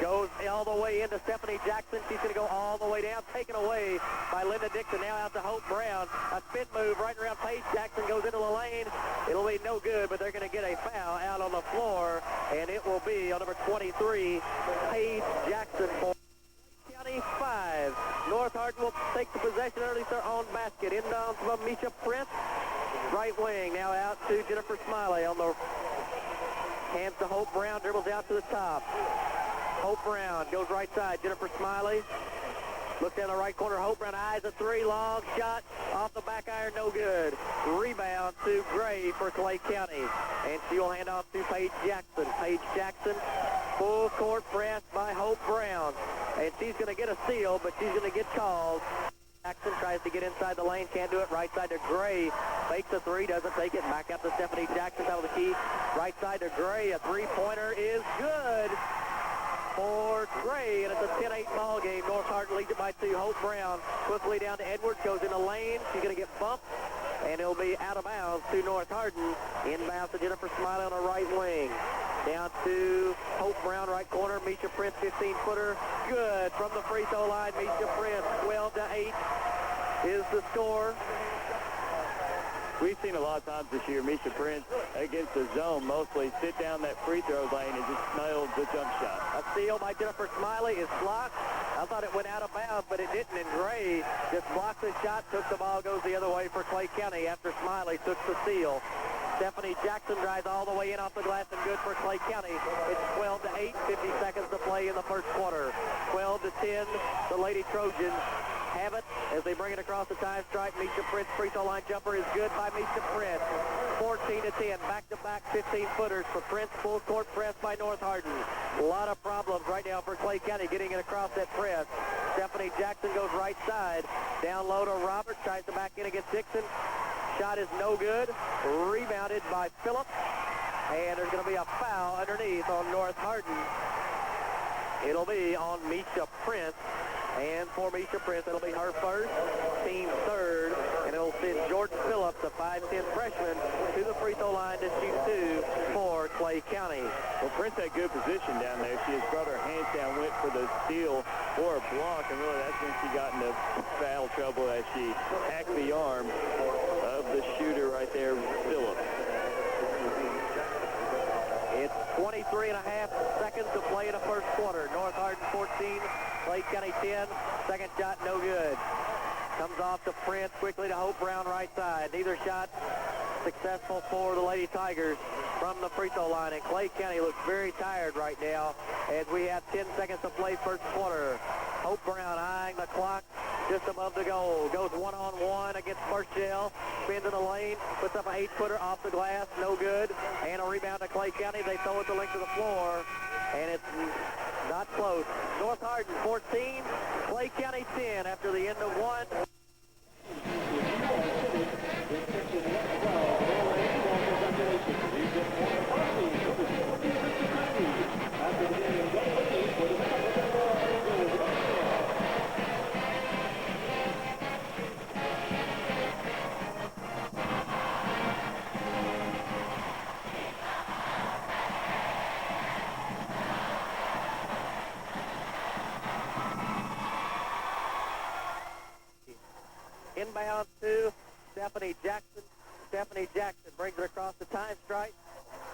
Goes all the way into Stephanie Jackson. She's going to go all the way down. Taken away by Linda Dixon. Now out to Hope Brown. A spin move right around Paige Jackson. Goes into the lane. It'll be no good, but they're going to get a foul out on the floor. And it will be on number 23, Paige Jackson for County 5. North Hardin will take the possession underneath their own basket. Inbound from Misha Prince. Right wing. Now out to Jennifer Smiley on the hands to Hope Brown. Dribbles out to the top. Hope Brown goes right side. Jennifer Smiley looks down the right corner. Hope Brown eyes a 3. Long shot off the back iron. No good. Rebound to Gray for Clay County. And she'll hand off to Paige Jackson. Paige Jackson, full court press by Hope Brown. And she's going to get a steal, but she's going to get called. Jackson tries to get inside the lane. Can't do it. Right side to Gray. Fakes a 3. Doesn't take it. Back out to Stephanie Jackson. Out of the key. Right side to Gray. A 3-pointer is good for Gray, and it's a 10-8 ball game. North Hardin leads it by 2. Hope Brown quickly down to Edwards, goes in the lane. She's going to get bumped, and it'll be out of bounds to North Hardin. Inbounds to Jennifer Smiley on the right wing. Down to Hope Brown, right corner. Misha Prince, 15-footer. Good from the free throw line. Misha Prince, 12-8 is the score. We've seen a lot of times this year, Misha Prince against the zone mostly sit down that free throw lane and just nail the jump shot. A steal by Jennifer Smiley is blocked. I thought it went out of bounds, but it didn't, and Gray just blocked the shot, took the ball, goes the other way for Clay County after Smiley took the steal. Stephanie Jackson drives all the way in off the glass and good for Clay County. It's 12-8, 50 seconds to play in the first quarter. 12-10, the Lady Trojans have it as they bring it across the time stripe. Misha Prince free throw line jumper is good by Misha Prince. 14-10, back-to-back 15-footers for Prince. Full court press by North Hardin. A lot of problems right now for Clay County getting it across that press. Stephanie Jackson goes right side. Down low to Roberts, tries to back in against Dixon. Shot is no good. Rebounded by Phillips. And there's going to be a foul underneath on North Hardin. It'll be on Misha Prince. And for Misha Prince, it'll be her first, team third, and it'll send Jordan Phillips, a 5'10 freshman, to the free throw line to shoot 2 for Clay County. Well, Prince had good position down there. She has brought her hands down, went for the steal or a block, and really that's when she got into foul trouble as she hacked the arm of the shooter right there, Phillips. It's 23 and a half seconds to play in the first quarter. North Hardin 14, Clay County 10. Second shot, no good. Comes off to Prince, quickly to Hope Brown right side. Neither shot successful for the Lady Tigers from the free throw line. And Clay County looks very tired right now as we have 10 seconds to play first quarter. Hope Brown eyeing the clock just above the goal. Goes one-on-one against Burchell. Spins in the lane. Puts up an 8-footer off the glass. No good. And a rebound to Clay County. They throw it the length of the floor. And it's not close. North Hardin 14, Clay County 10 after the end of one. Inbound to Stephanie Jackson. Stephanie Jackson brings it across the time stripe.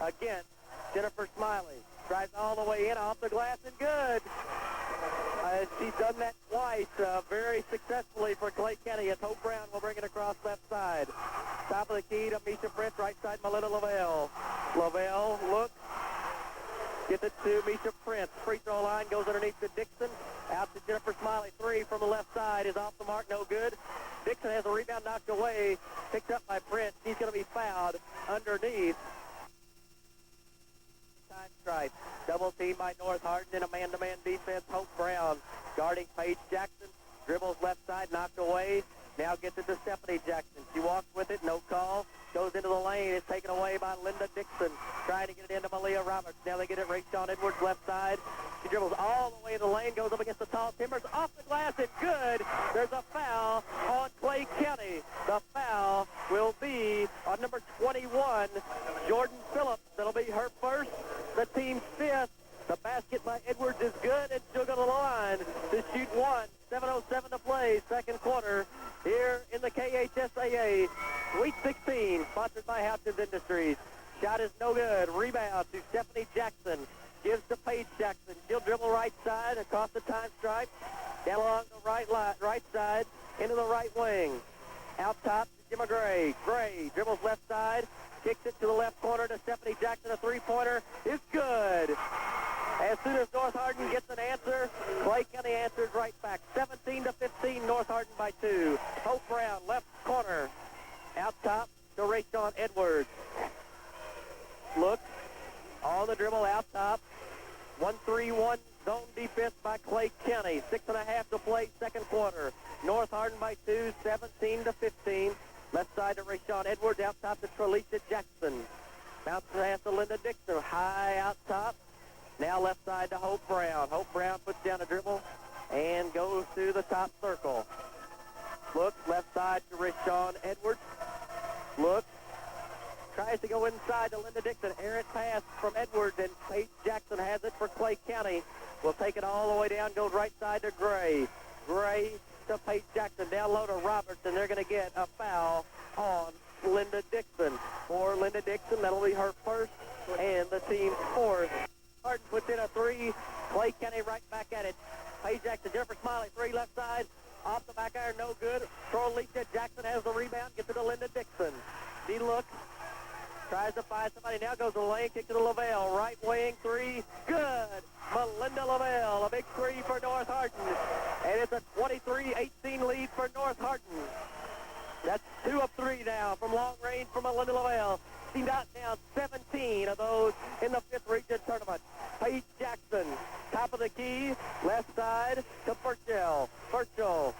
Again, Jennifer Smiley drives all the way in off the glass and good. She's done that twice very successfully for Clay County as Hope Brown will bring it across left side. Top of the key to Misha Prince, right side Melinda Lavelle. Lavelle looks, gets it to Misha Prince. Free throw line goes underneath to Dixon. Out to Jennifer Smiley. Three from the left side is off the mark, no good. Dixon has a rebound knocked away, picked up by Prince. He's going to be fouled underneath. Time stripe. Double team by North Hardin in a man-to-man defense. Hope Brown guarding Paige Jackson. Dribbles left side, knocked away. Now gets it to Stephanie Jackson. She walks with it, no call. Goes into the lane. It's taken away by Linda Dixon. Trying to get it into Malia Roberts. Now they get it Rayshon Edwards left side. She dribbles all the way in the lane. Goes up against the tall Timbers. Off the glass and good. There's a foul on Clay County. The foul will be on number 21, Jordan Phillips. That'll be her first. The team's fifth. The basket by Edwards is good, and she'll go to the line to shoot one. 7:07 to play, second quarter, here in the KHSAA Sweet 16, sponsored by Houchins Industries. Shot is no good. Rebound to Stephanie Jackson. Gives to Paige Jackson. She'll dribble right side across the time stripe. Down along the right side into the right wing. Out top to Gemma Gray. Gray dribbles left side. Kicks it to the left corner to Stephanie Jackson. A three-pointer is good. As soon as North Hardin gets an answer, Clay County answers right back. 17-15, North Hardin by 2. Hope Brown, left corner. Out top to Rayshon Edwards. Look on the dribble out top. 1-3-1 zone defense by Clay County. 6.5 to play, second quarter. North Hardin by 2, 17-15. Left side to Rayshon Edwards. Out top to Tralisha Jackson. Bounce pass to Linda Dixon. High out top. Now left side to Hope Brown. Hope Brown puts down a dribble and goes to the top circle. Looks left side to Rayshon Edwards. Looks. Tries to go inside to Linda Dixon. Errant pass from Edwards, and Paige Jackson has it for Clay County. Will take it all the way down, goes right side to Gray. Gray to Paige Jackson. Down low to Roberts, and they're going to get a foul on Linda Dixon. For Linda Dixon, that'll be her first and the team's fourth. Hardin puts in a three. Clay County right back at it. Paige Jackson, Jennifer Smiley, three left side. Off the back iron, no good. Tralisha Jackson has the rebound, gets it to Linda Dixon. She looks, tries to find somebody. Now goes to the lane, kick to the Lavelle. Right wing three, good. Melinda Lavelle, a big three for North Hardin. And it's a 23-18 lead for North Hardin. That's 2 of 3 now from long range for Melinda Lavelle. She knocked down 17 of those in the 5th region tournament. Paige Jackson, top of the key, left side to Burchell. Burchell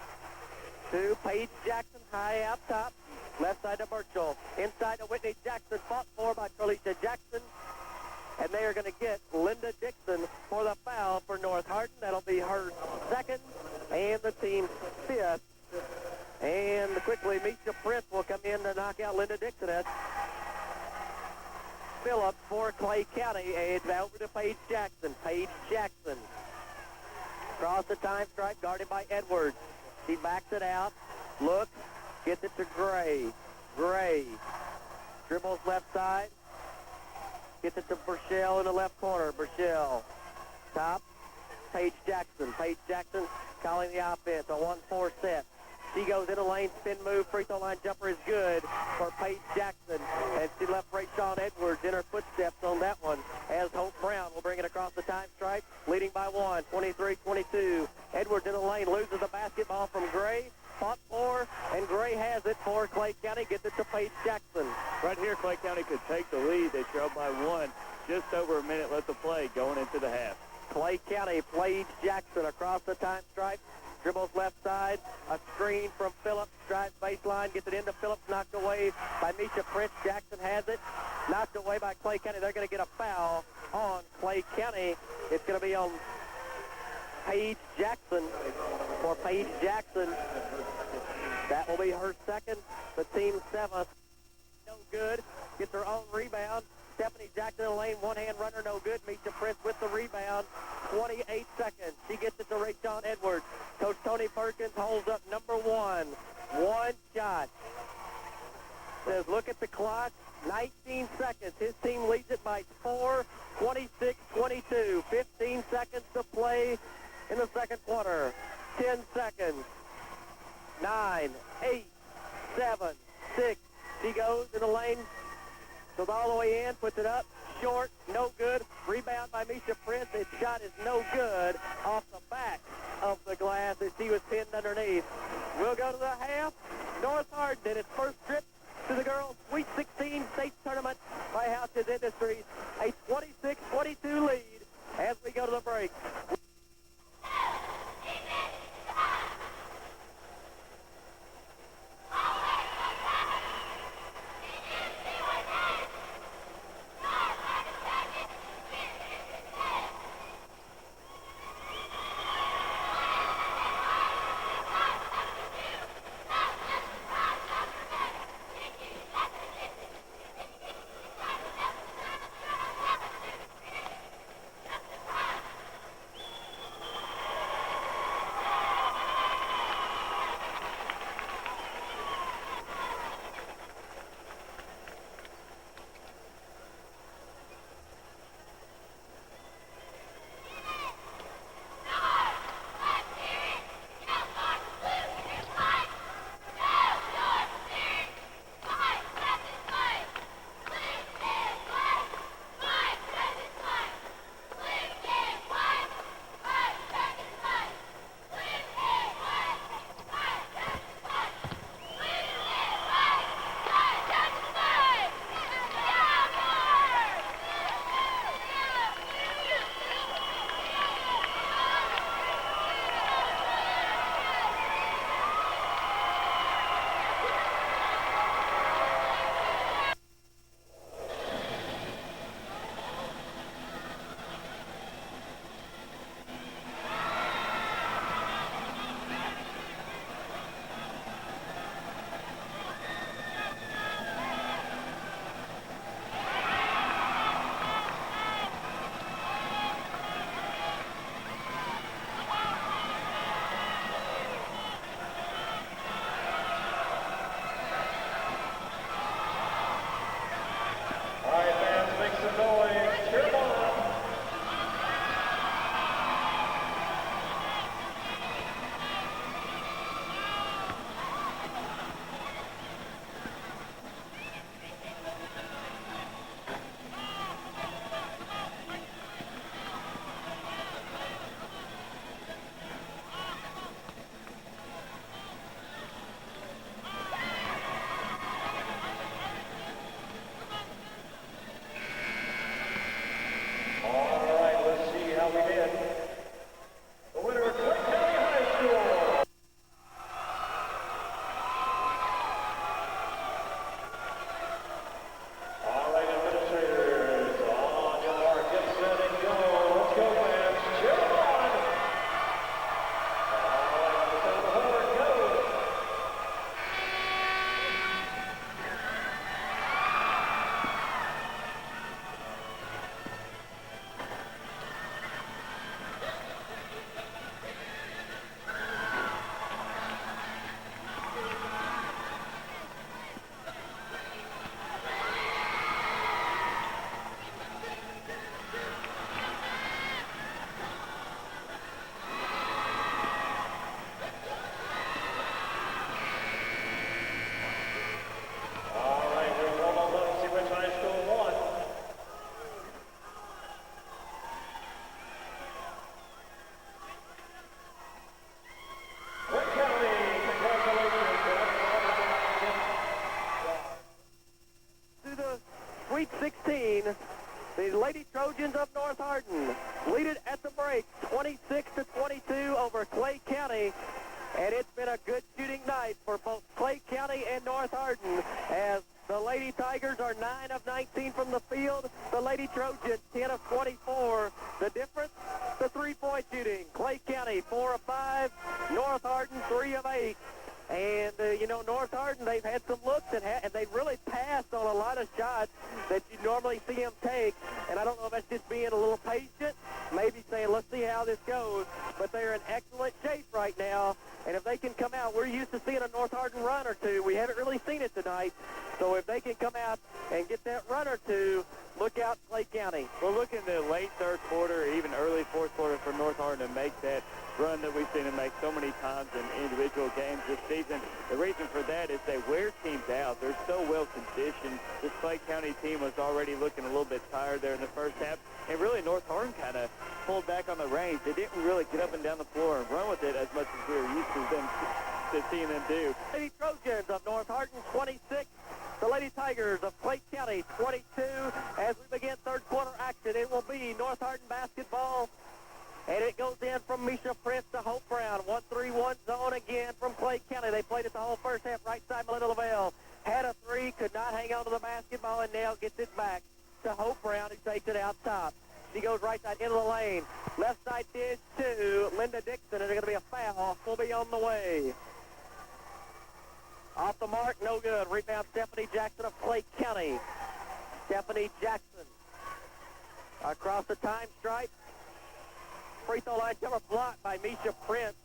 to Paige Jackson, high out top. Left side to Burchell. Inside to Whitney Jackson, fought for by Tralisha Jackson. And they are going to get Linda Dixon for the foul for North Hardin. That'll be her second and the team's 5th. And quickly, Misha Prince will come in to knock out Linda Dixon. Phillips for Clay County, and over to Paige Jackson. Paige Jackson. Across the time stripe, guarded by Edwards. He backs it out. Looks, gets it to Gray. Gray dribbles left side. Gets it to Burchell in the left corner. Burchell. Top. Paige Jackson. Paige Jackson calling the offense. A 1-4 set. She goes in the lane, spin move, free throw line jumper is good for Paige Jackson. And she left Rayshon Edwards in her footsteps on that one as Hope Brown will bring it across the time stripe, leading by 1, 23-22. Edwards in the lane, loses the basketball from Gray. Fought for, and Gray has it for Clay County, gets it to Paige Jackson. Right here, Clay County could take the lead. They trailed by 1. Just over a minute left to play going into the half. Clay County, Paige Jackson across the time stripe. Dribbles left side. A screen from Phillips. Drives baseline. Gets it into Phillips. Knocked away by Misha Prince. Jackson has it. Knocked away by Clay County. They're going to get a foul on Clay County. It's going to be on Paige Jackson. For Paige Jackson, that will be her second. The team's seventh. No good. Gets her own rebound. Stephanie Jackson in the lane, one-hand runner, no good. Misha Prince with the rebound. 28 seconds. She gets it to Rayshon Edwards. Coach Tony Perkins holds up number one. One shot. Says, look at the clock. 19 seconds. His team leads it by 4, 26-22. 15 seconds to play in the second quarter. 10 seconds. 9, 8, 7, 6. She goes in the lane. Goes all the way in, puts it up, short, no good. Rebound by Misha Prince. His shot is no good off the back of the glass as she was pinned underneath. We'll go to the half. North Hardin in its first trip to the girls' Sweet 16 state tournament by Houses Industries. A 26-22 lead as we go to the break. break, 26-22 over Clay County. And it's been a good shooting night for both Clay County and North Hardin, as the Lady Tigers are 9 of 19 from the field. The Lady Trojans 10 of 24. The difference, the three-point shooting. Clay County 4 of 5. North Hardin 3 of 8. And, North Hardin, they've had some looks, and they've really passed on a lot of shots that you normally see them take. And I don't know if that's just being a little patient, maybe saying, let's see how this goes. But they're in excellent shape right now. And if they can come out, we're used to seeing a North Hardin run or two. We haven't really seen it tonight. So if they can come out and get that run or two, look out Clay County. We'll look in the late third quarter, even early fourth quarter for North Hardin to make that run that we've seen them make so many times in individual games this season. The reason for that is they wear teams out. They're so well conditioned. This Clay County team was already looking a little bit tired there in the first half. And really North Hardin kind of pulled back on the reins. They didn't really get up and down the floor and run with it as much as we were used to seeing them do. Lady Trojans of North Hardin 26. The Lady Tigers of Clay County 22. As we begin third quarter action, it will be North Hardin basketball. And it goes in from Misha Prince to Hope Brown. 1-3-1 zone again from Clay County. They played it the whole first half. Right side, Melinda Lavelle had a three, could not hang on to the basketball, and now gets it back to Hope Brown, who takes it out top. She goes right side into the lane. Left side dish to Linda Dixon, and there's going to be a foul. Will be on the way. Off the mark, no good. Rebound, Stephanie Jackson of Clay County. Stephanie Jackson across the time stripe. Free throw line cover blocked by Misha Prince.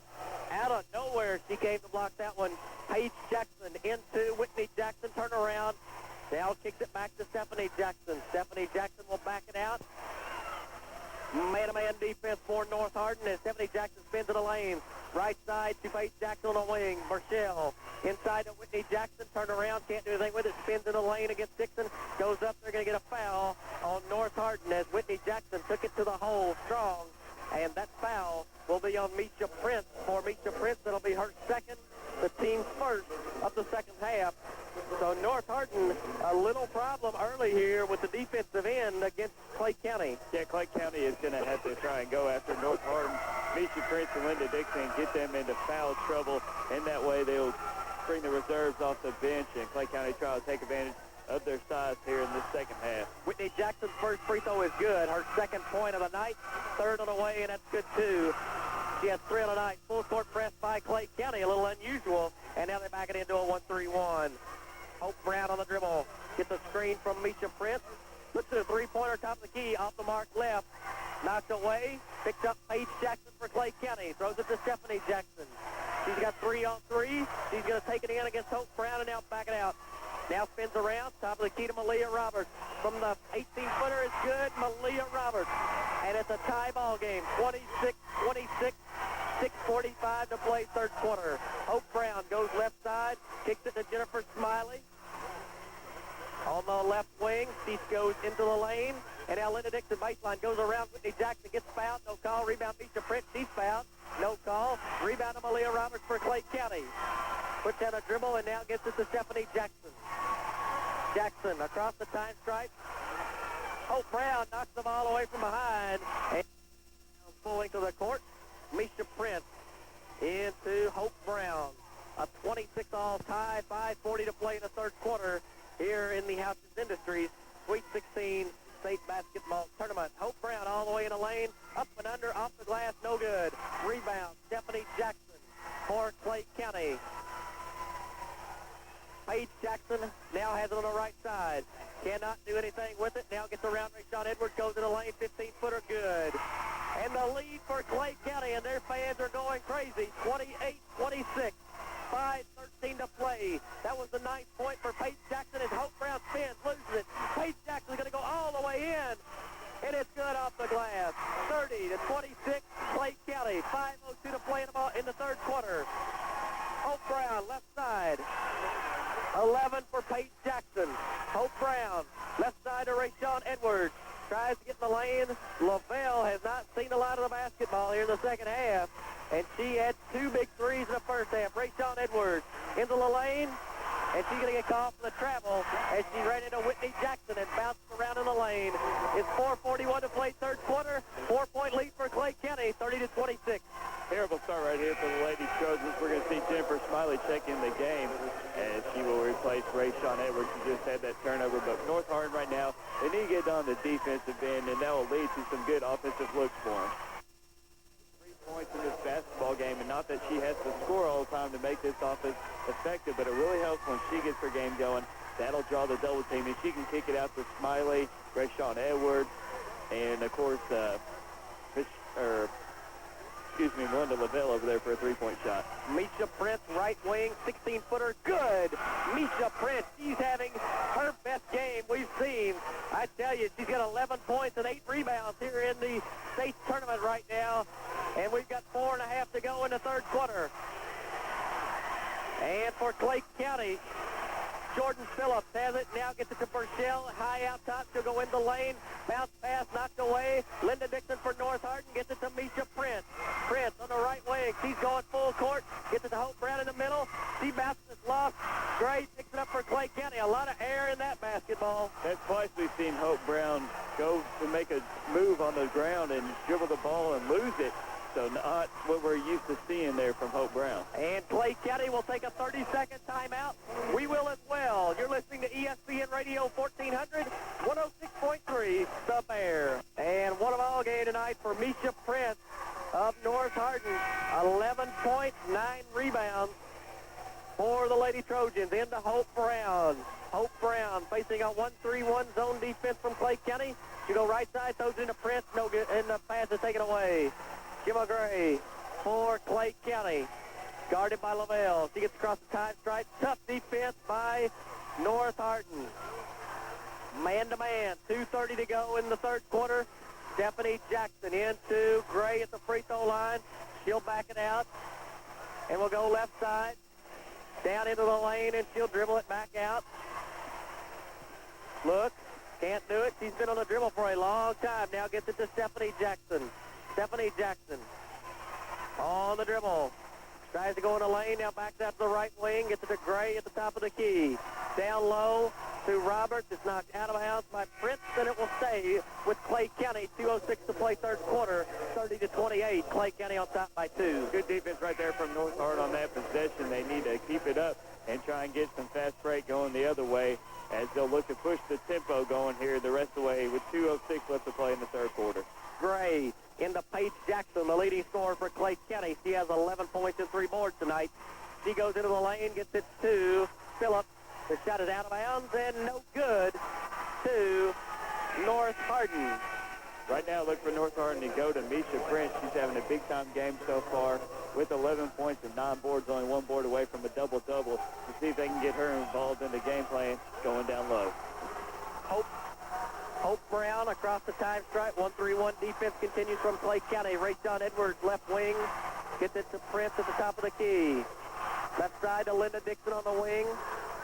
Out of nowhere, she came to block that one. Paige Jackson into Whitney Jackson. Turn around. Now kicks it back to Stephanie Jackson. Stephanie Jackson will back it out. Man-to-man defense for North Hardin as Stephanie Jackson spins in the lane. Right side to Paige Jackson on the wing. Marshall inside to Whitney Jackson. Turn around, can't do anything with it. Spins in the lane against Dixon. Goes up, they're going to get a foul on North Hardin as Whitney Jackson took it to the hole strong. And that foul will be on Misha Prince. For Misha Prince, it'll be her second, the team's first of the second half. So North Hardin, a little problem early here with the defensive end against Clay County. Yeah, Clay County is going to have to try and go after North Hardin, Misha Prince and Linda Dixon, and get them into foul trouble. And that way they'll bring the reserves off the bench, and Clay County try to take advantage of their size here in this second half. Whitney Jackson's first free throw is good. Her second point of the night, third on the way, and that's good too. She has 3 on the night. Full court press by Clay County, a little unusual, and now they back it into a 1-3-1. Hope Brown on the dribble. Gets a screen from Misha Prince. Looks at a three-pointer top of the key, off the mark left. Knocked away. Picks up Paige Jackson for Clay County. Throws it to Stephanie Jackson. She's got 3 on 3. She's going to take it in against Hope Brown and now back it out. Now spins around, top of the key to Malia Roberts. From the 18-footer is good, Malia Roberts. And it's a tie ball game, 26-26, 6:45 to play third quarter. Hope Brown goes left side, kicks it to Jennifer Smiley. On the left wing, she goes into the lane. And now Linda Dixon baseline goes around. Whitney Jackson gets fouled, no call. Rebound, Misha Prince, she's fouled, no call. Rebound to Malia Roberts for Clay County. Puts down a dribble and now gets it to Stephanie Jackson. Jackson across the time stripe. Hope Brown knocks the ball away from behind. And full length of the court. Misha Prince into Hope Brown. A 26-all tie, 5:40 to play in the third quarter here in the Houses Industries Sweet 16 State Basketball Tournament. Hope Brown all the way in the lane. Up and under, off the glass, no good. Rebound, Stephanie Jackson for Clay County. Paige Jackson now has it on the right side. Cannot do anything with it. Now gets around Rayshawn Edwards, goes in the lane, 15-footer, good. And the lead for Clay County, and their fans are going crazy. 28-26, 5:13 to play. That was the 9th point for Paige Jackson as Hope Brown spins, loses it. Paige Jackson's going to go all the way in, and it's good off the glass. 30-26, Clay County. 5:02 to play in the third quarter. Hope Brown, left side. 11 for Paige Jackson. Hope Brown, left side to Rayshawn Edwards. Tries to get in the lane. Lavelle has not seen a lot of the basketball here in the second half. And she had 2 big threes in the first half. Rayshawn Edwards into the lane. and she's going to get called for the travel as she ran into Whitney Jackson and bounced around in the lane. It's 4:41 to play third quarter. 4-point lead for Clay County, 30-26. Terrible start right here for the Lady Trojans. We're going to see Jennifer Smiley check in the game as she will replace Rayshawn Edwards, who just had that turnover. But North Hardin right now, they need to get on the defensive end, and that will lead to some good offensive looks for them. 3 points in this basketball game, and not that she has to score all the time to make this offense effective, but it really helps when she gets her game going. That'll draw the double team, and she can kick it out to Smiley, Rayshawn Edwards, and, of course, Melinda Lavelle over there for a three-point shot. Misha Prince, right wing, 16-footer, good. Misha Prince, she's having her best game we've seen. I tell you, she's got 11 points and 8 rebounds here in the state tournament right now. And we've got 4.5 to go in the third quarter. And for Clay County, Jordan Phillips has it, now gets it to Burchell, high out top, she'll go in the lane, bounce pass, knocked away. Linda Dixon for North Hardin gets it to Misha Prince. Prince on the right wing, she's going full court, gets it to Hope Brown in the middle, she bounces it lost. Gray picks it up for Clay County, a lot of air in that basketball. That's twice we've seen Hope Brown go to make a move on the ground and dribble the ball and lose it. So not what we're used to seeing there from Hope Brown. And Clay County will take a 30-second timeout. We will as well. You're listening to ESPN Radio 1400, 106.3, The Bear. And what a ball game tonight for Misha Prince of North Hardin. 11 points, 9 rebounds for the Lady Trojans. Into Hope Brown. Hope Brown facing a 1-3-1 zone defense from Clay County. She go right side, throws it into Prince, no good, and the pass is taken away. Gemma Gray for Clay County. Guarded by Lavelle. She gets across the time stripe. Tough defense by North Hardin. Man-to-man. 2:30 to go in the third quarter. Stephanie Jackson into Gray at the free throw line. She'll back it out. And we'll go left side. Down into the lane, and she'll dribble it back out. Look. Can't do it. She's been on the dribble for a long time. Now gets it to Stephanie Jackson. Stephanie Jackson on the dribble. Tries to go in the lane. Now backs out to the right wing. Gets it to Gray at the top of the key. Down low to Roberts. It's knocked out of bounds by Prince, and it will stay with Clay County. 2:06 to play third quarter. 30-28. Clay County on top by 2. Good defense right there from North Hardin on that possession. They need to keep it up and try and get some fast break going the other way as they'll look to push the tempo going here the rest of the way with 2:06 left to play in the third quarter. Gray into Paige Jackson, the leading scorer for Clay County. She has 11 points and 3 boards tonight. She goes into the lane, gets it to Phillips. The shot is out of bounds and no good to North Hardin. Right now, look for North Hardin to go to Misha Prince. She's having a big-time game so far with 11 points and 9 boards, only 1 board away from a double-double, to see if they can get her involved in the game plan going down low. Hope Brown across the time stripe. 1-3-1 defense continues from Clay County. Rayshawn Edwards, left wing, gets it to Prince at the top of the key. Left side to Linda Dixon on the wing.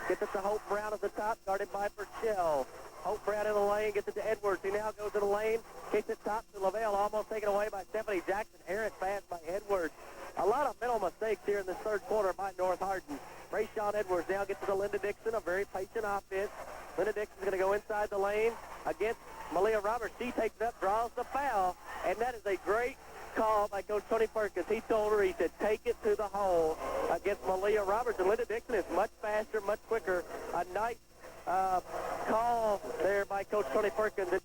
Gets it to Hope Brown at the top, guarded by Burchell. Hope Brown in the lane, gets it to Edwards. He now goes to the lane, kicks it top to Lavelle, almost taken away by Stephanie Jackson. Errant pass by Edwards. A lot of mental mistakes here in this third quarter by North Hardin. Rayshawn Edwards now gets to the Linda Dixon, a very patient offense. Linda Dixon's going to go inside the lane against Malia Roberts. She takes it up, draws the foul, and that is a great call by Coach Tony Perkins. He told her, he said, take it to the hole against Malia Roberts. And Linda Dixon is much faster, much quicker. A nice call there by Coach Tony Perkins.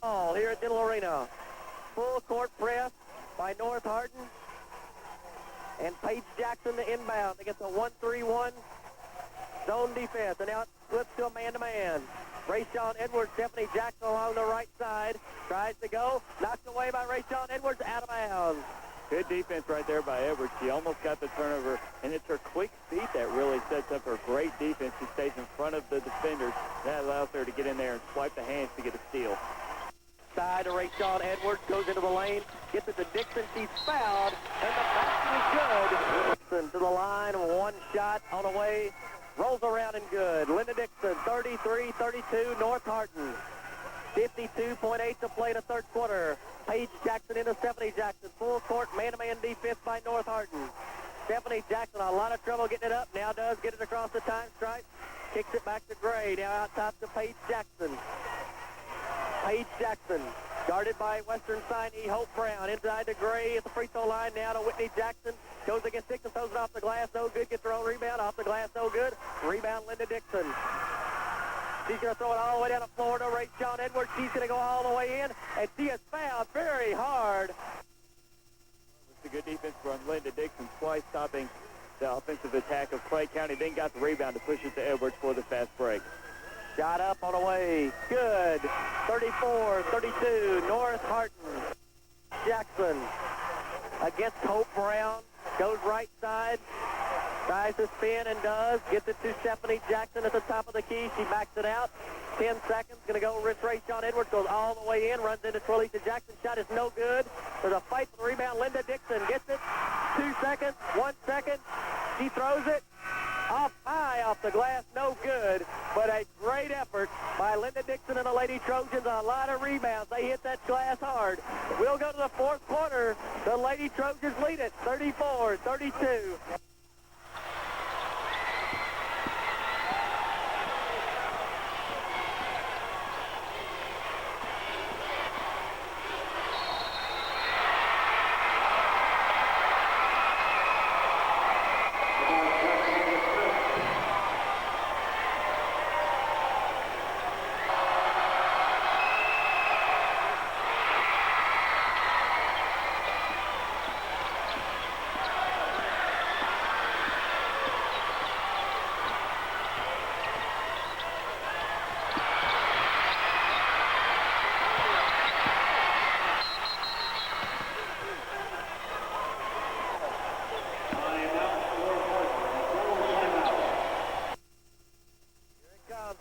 All here at Dental Arena. Full court press by North Hardin. And Paige Jackson the inbound against a 1-3-1 zone defense. And now it flips to a man-to-man. Rayshawn Edwards, Stephanie Jackson along the right side. Tries to go. Knocked away by Rayshawn Edwards, out of bounds. Good defense right there by Edwards. She almost got the turnover, and it's her quick feet that really sets up her great defense. She stays in front of the defenders. That allows her to get in there and swipe the hands to get a steal. Side to Rayshawn Edwards, goes into the lane, gets it to Dixon. She's fouled, and the basket is good. Dixon to the line, one shot on the way. Rolls around and good. Linda Dixon, 33-32, North Hardin. 52.8 to play in the third quarter. Paige Jackson into Stephanie Jackson. Full court man-to-man defense by North Hardin. Stephanie Jackson, a lot of trouble getting it up. Now does get it across the time stripe. Kicks it back to Gray. Now out top to Paige Jackson. Paige Jackson, guarded by Western signee Hope Brown. Inside to Gray at the free throw line. Now to Whitney Jackson. Goes against Dixon, throws it off the glass. No good. Gets her own rebound. Off the glass, no good. Rebound, Linda Dixon. She's going to throw it all the way down to Florida. Ray Sean Edwards. She's going to go all the way in. And she is fouled very hard. It's a good defense from Linda Dixon. Twice stopping the offensive attack of Clay County. Then got the rebound to push it to Edwards for the fast break. Shot up on the way. Good. 34-32. North Hardin. Jackson against Hope Brown. Goes right side. Tries to spin and does. Gets it to Stephanie Jackson at the top of the key. She backs it out. 10 seconds. Going to go with Ray Sean Edwards. Goes all the way in. Runs into Twilisa Jackson. Shot is no good. There's a fight for the rebound. Linda Dixon gets it. 2 seconds. 1 second. She throws it. Off the glass, no good, but a great effort by Linda Dixon and the Lady Trojans. A lot of rebounds. They hit that glass hard. We'll go to the fourth quarter. The Lady Trojans lead it, 34-32.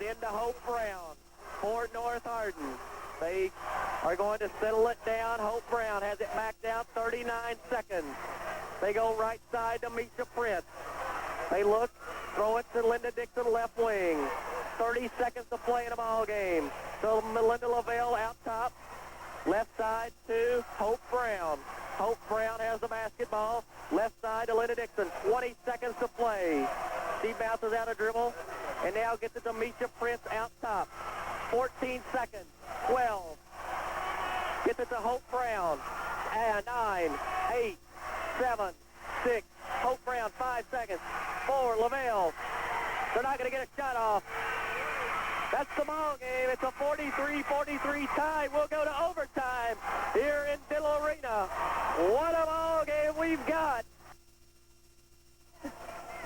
Into Hope Brown for North Hardin. They are going to settle it down. Hope Brown has it backed out, 39 seconds. They go right side to Misha Prince. They look, throw it to Linda Dixon, left wing. 30 seconds to play in the ball game. So Melinda Lavelle out top. Left side to Hope Brown. Hope Brown has the basketball. Left side to Linda Dixon. 20 seconds to play. She bounces out a dribble and now gets it to Misha Prince out top. 14 seconds. 12. Gets it to Hope Brown. 9, 8, 7, 6. Hope Brown, 5 seconds. 4, Lavelle. They're not going to get a shot off. That's the ball game. It's a 43-43 tie. We'll go to overtime here in Diddle Arena. What a ball game we've got.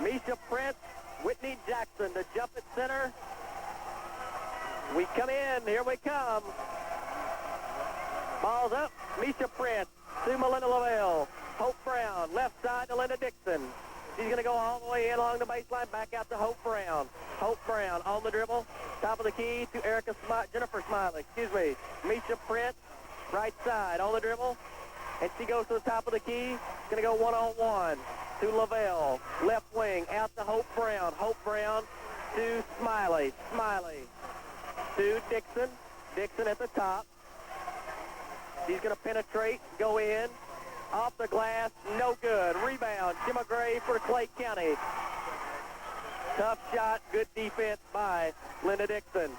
Misha Prince, Whitney Jackson to jump at center. We come in. Here we come. Ball's up. Misha Prince to Melinda Lavelle. Hope Brown, left side to Linda Dixon. She's going to go all the way in along the baseline, back out to Hope Brown. Hope Brown on the dribble, top of the key to Jennifer Smiley, Misha Prince, right side on the dribble, and she goes to the top of the key. Going to go one-on-one to Lavelle, left wing, out to Hope Brown. Hope Brown to Smiley. Smiley to Dixon. Dixon at the top. She's going to penetrate, go in. Off the glass, no good. Rebound, Gemma Gray for Clay County. Tough shot, good defense by Linda Dixon.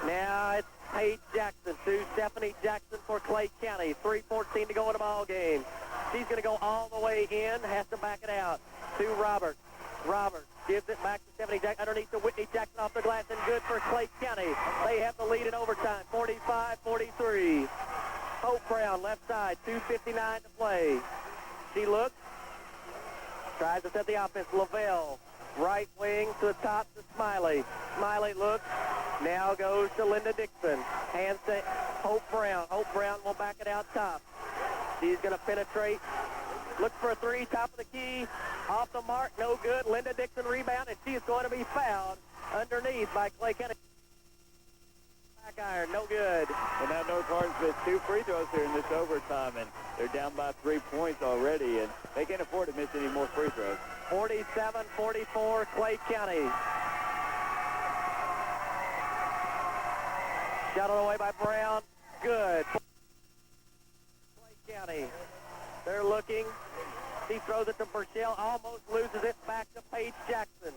Now it's Paige Jackson to Stephanie Jackson for Clay County. 3:14 to go in the ball game. She's going to go all the way in, has to back it out to Roberts. Roberts gives it back to Stephanie Jackson underneath to Whitney Jackson off the glass, and good for Clay County. They have the lead in overtime, 45-43. Hope Brown, left side, 2:59 to play. She looks, tries to set the offense. Lavelle, right wing to the top to Smiley. Smiley looks, now goes to Linda Dixon. Hands to Hope Brown. Hope Brown will back it out top. She's going to penetrate. Looks for a three, top of the key. Off the mark, no good. Linda Dixon rebound, and she is going to be fouled underneath by Clay County. Back iron, no good. And now North Hardin's missed 2 free throws here in this overtime, and they're down by 3 points already, and they can't afford to miss any more free throws. 47-44, Clay County. Shot on the way by Brown, good. Clay County, they're looking, He throws it to Burchell, almost loses it, back to Paige Jackson.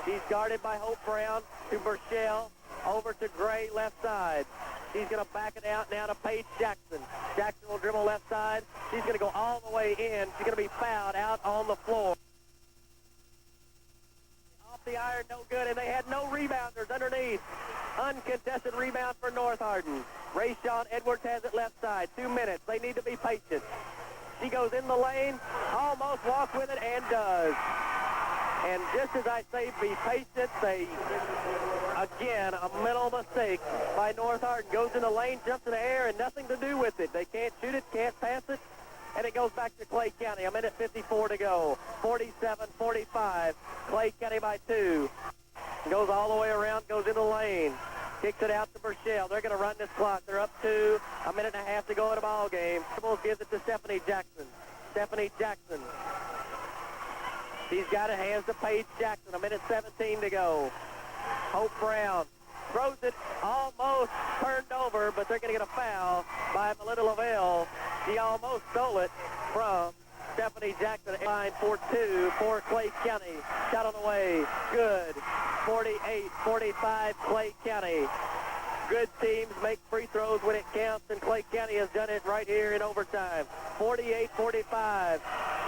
She's guarded by Hope Brown to Burchell, over to Gray, left side. She's going to back it out now to Paige Jackson. Jackson will dribble left side. She's going to go all the way in. She's going to be fouled out on the floor. Off the iron, no good, and they had no rebounders underneath. Uncontested rebound for North Hardin. Rayshawn Edwards has it left side. 2 minutes. They need to be patient. She goes in the lane, almost walks with it, and does. And just as I say, be patient, again, a mental mistake by North Hardin. Goes in the lane, jumps in the air, and nothing to do with it. They can't shoot it, can't pass it, and it goes back to Clay County. A minute 54 to go. 47-45. Clay County by 2. Goes all the way around, goes in the lane. Kicks it out to Burchell. They're going to run this clock. They're up 2. A minute and a half to go in the ball game. Gives it to Stephanie Jackson. Stephanie Jackson. She's got it, hands to Paige Jackson. A minute 17 to go. Hope Brown throws it, almost turned over, but they're going to get a foul by Melinda Lavelle. She almost stole it from Stephanie Jackson. Line for 2 for Clay County. Shot on the way. Good. 48-45 Clay County. Good teams make free throws when it counts, and Clay County has done it right here in overtime. 48-45.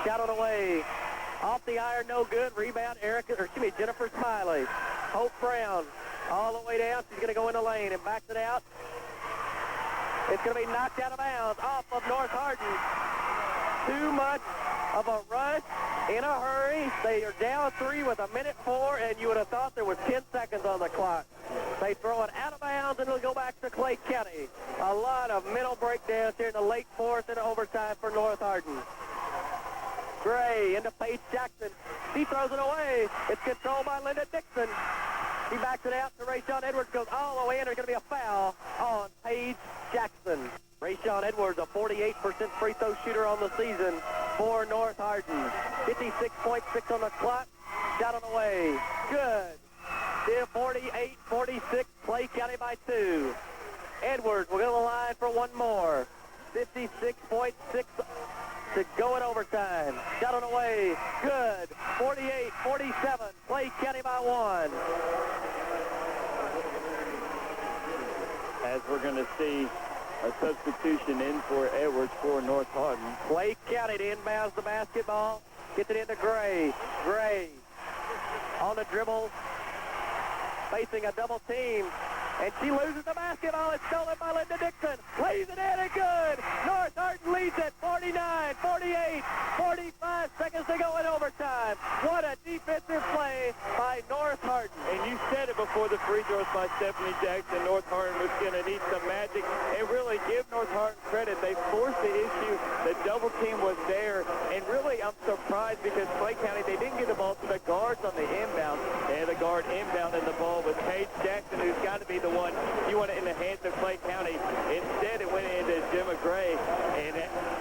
Shot on the way. Off the iron, no good. Rebound, Jennifer Smiley. Hope Brown all the way down. She's going to go in the lane and backs it out. It's going to be knocked out of bounds off of North Hardin. Too much of a rush in a hurry. They are down 3 with a minute 4, and you would have thought there was 10 seconds on the clock. They throw it out of bounds, and it'll go back to Clay County. A lot of mental breakdowns here in the late 4th and overtime for North Hardin. Gray into Paige Jackson. She throws it away. It's controlled by Linda Dixon. She backs it out to Rayshawn Edwards. Goes all the way in. There's going to be a foul on Paige Jackson. Rayshawn Edwards, a 48% free throw shooter on the season for North Hardin. 56.6 on the clock. Shot on the way. Good. Still 48-46. Clay County by 2. Edwards will go to the line for one more. 56.6 to go in overtime. Shot on the way. Good. 48-47. Clay County by 1. As we're going to see a substitution in for Edwards for North Hardin. Clay County to inbounds the basketball. Gets it into Gray. Gray on the dribble. Facing a double team. And she loses the basketball. It's stolen by Linda Dixon. Lays it in and good. North Hardin leads it 49, 48, 45 seconds to go in overtime. What a defensive play by North Hardin. And you said it before the free throws by Stephanie Jackson. North Hardin was going to need some magic and really give North Hardin credit. They forced the issue. The double team was there. And really, I'm surprised because Clay County, they didn't get the ball to the guards on the inbound. And the guard inbound in the ball with Paige Jackson, who's got to be the one you want it in the hands of Clay County. Instead, it went into Gemma Gray, and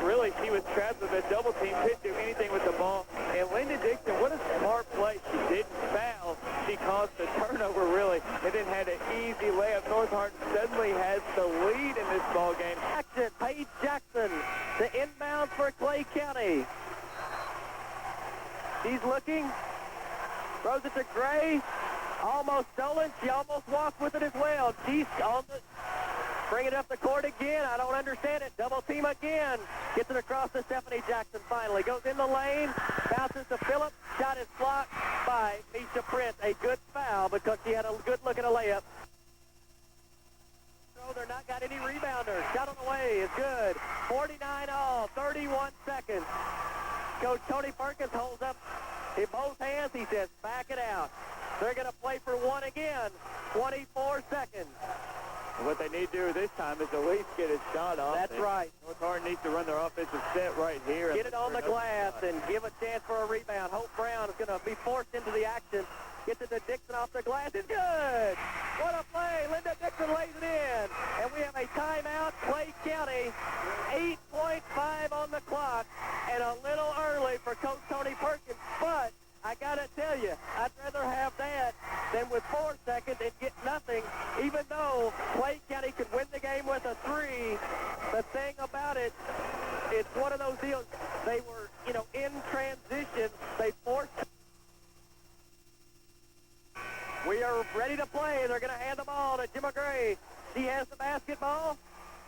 really she was trapped with a double team. Couldn't do anything with the ball. And Linda Dixon, what a smart play. She didn't foul. She caused the turnover, really, and then had an easy layup. North Hardin suddenly has the lead in this ball game. Action, Paige Jackson, the inbound for Clay County. She's looking, throws it to Gray. Almost stolen. She almost walked with it as well. She's on the... Bring it up the court again. I don't understand it. Double team again. Gets it across to Stephanie Jackson finally. Goes in the lane. Bounces to Phillips. Shot is blocked by Misha Prince. A good foul because she had a good look at a layup. So they're not got any rebounders. Shot on the way is good. 49 all. 31 seconds. Coach Tony Perkins holds up in both hands. He says, back it out. They're going to play for one again. 24 seconds. And what they need to do this time is at least get a shot off. That's right. North Hardin needs to run their offensive set right here. Get it on the glass and give a chance for a rebound. Hope Brown is going to be forced into the action. Gets it to Dixon off the glass. It's good. What a play. Linda Dixon lays it in. And we have a timeout. Clay County, 8.5 on the clock. And a little early for Coach Tony Perkins. But I got to tell you, I'd rather have that than with 4 seconds and get nothing, even though Clay County could win the game with a 3. The thing about it, it's one of those deals. They were in transition, they forced. We are ready to play. They're going to hand the ball to Jimma Gray. She has the basketball.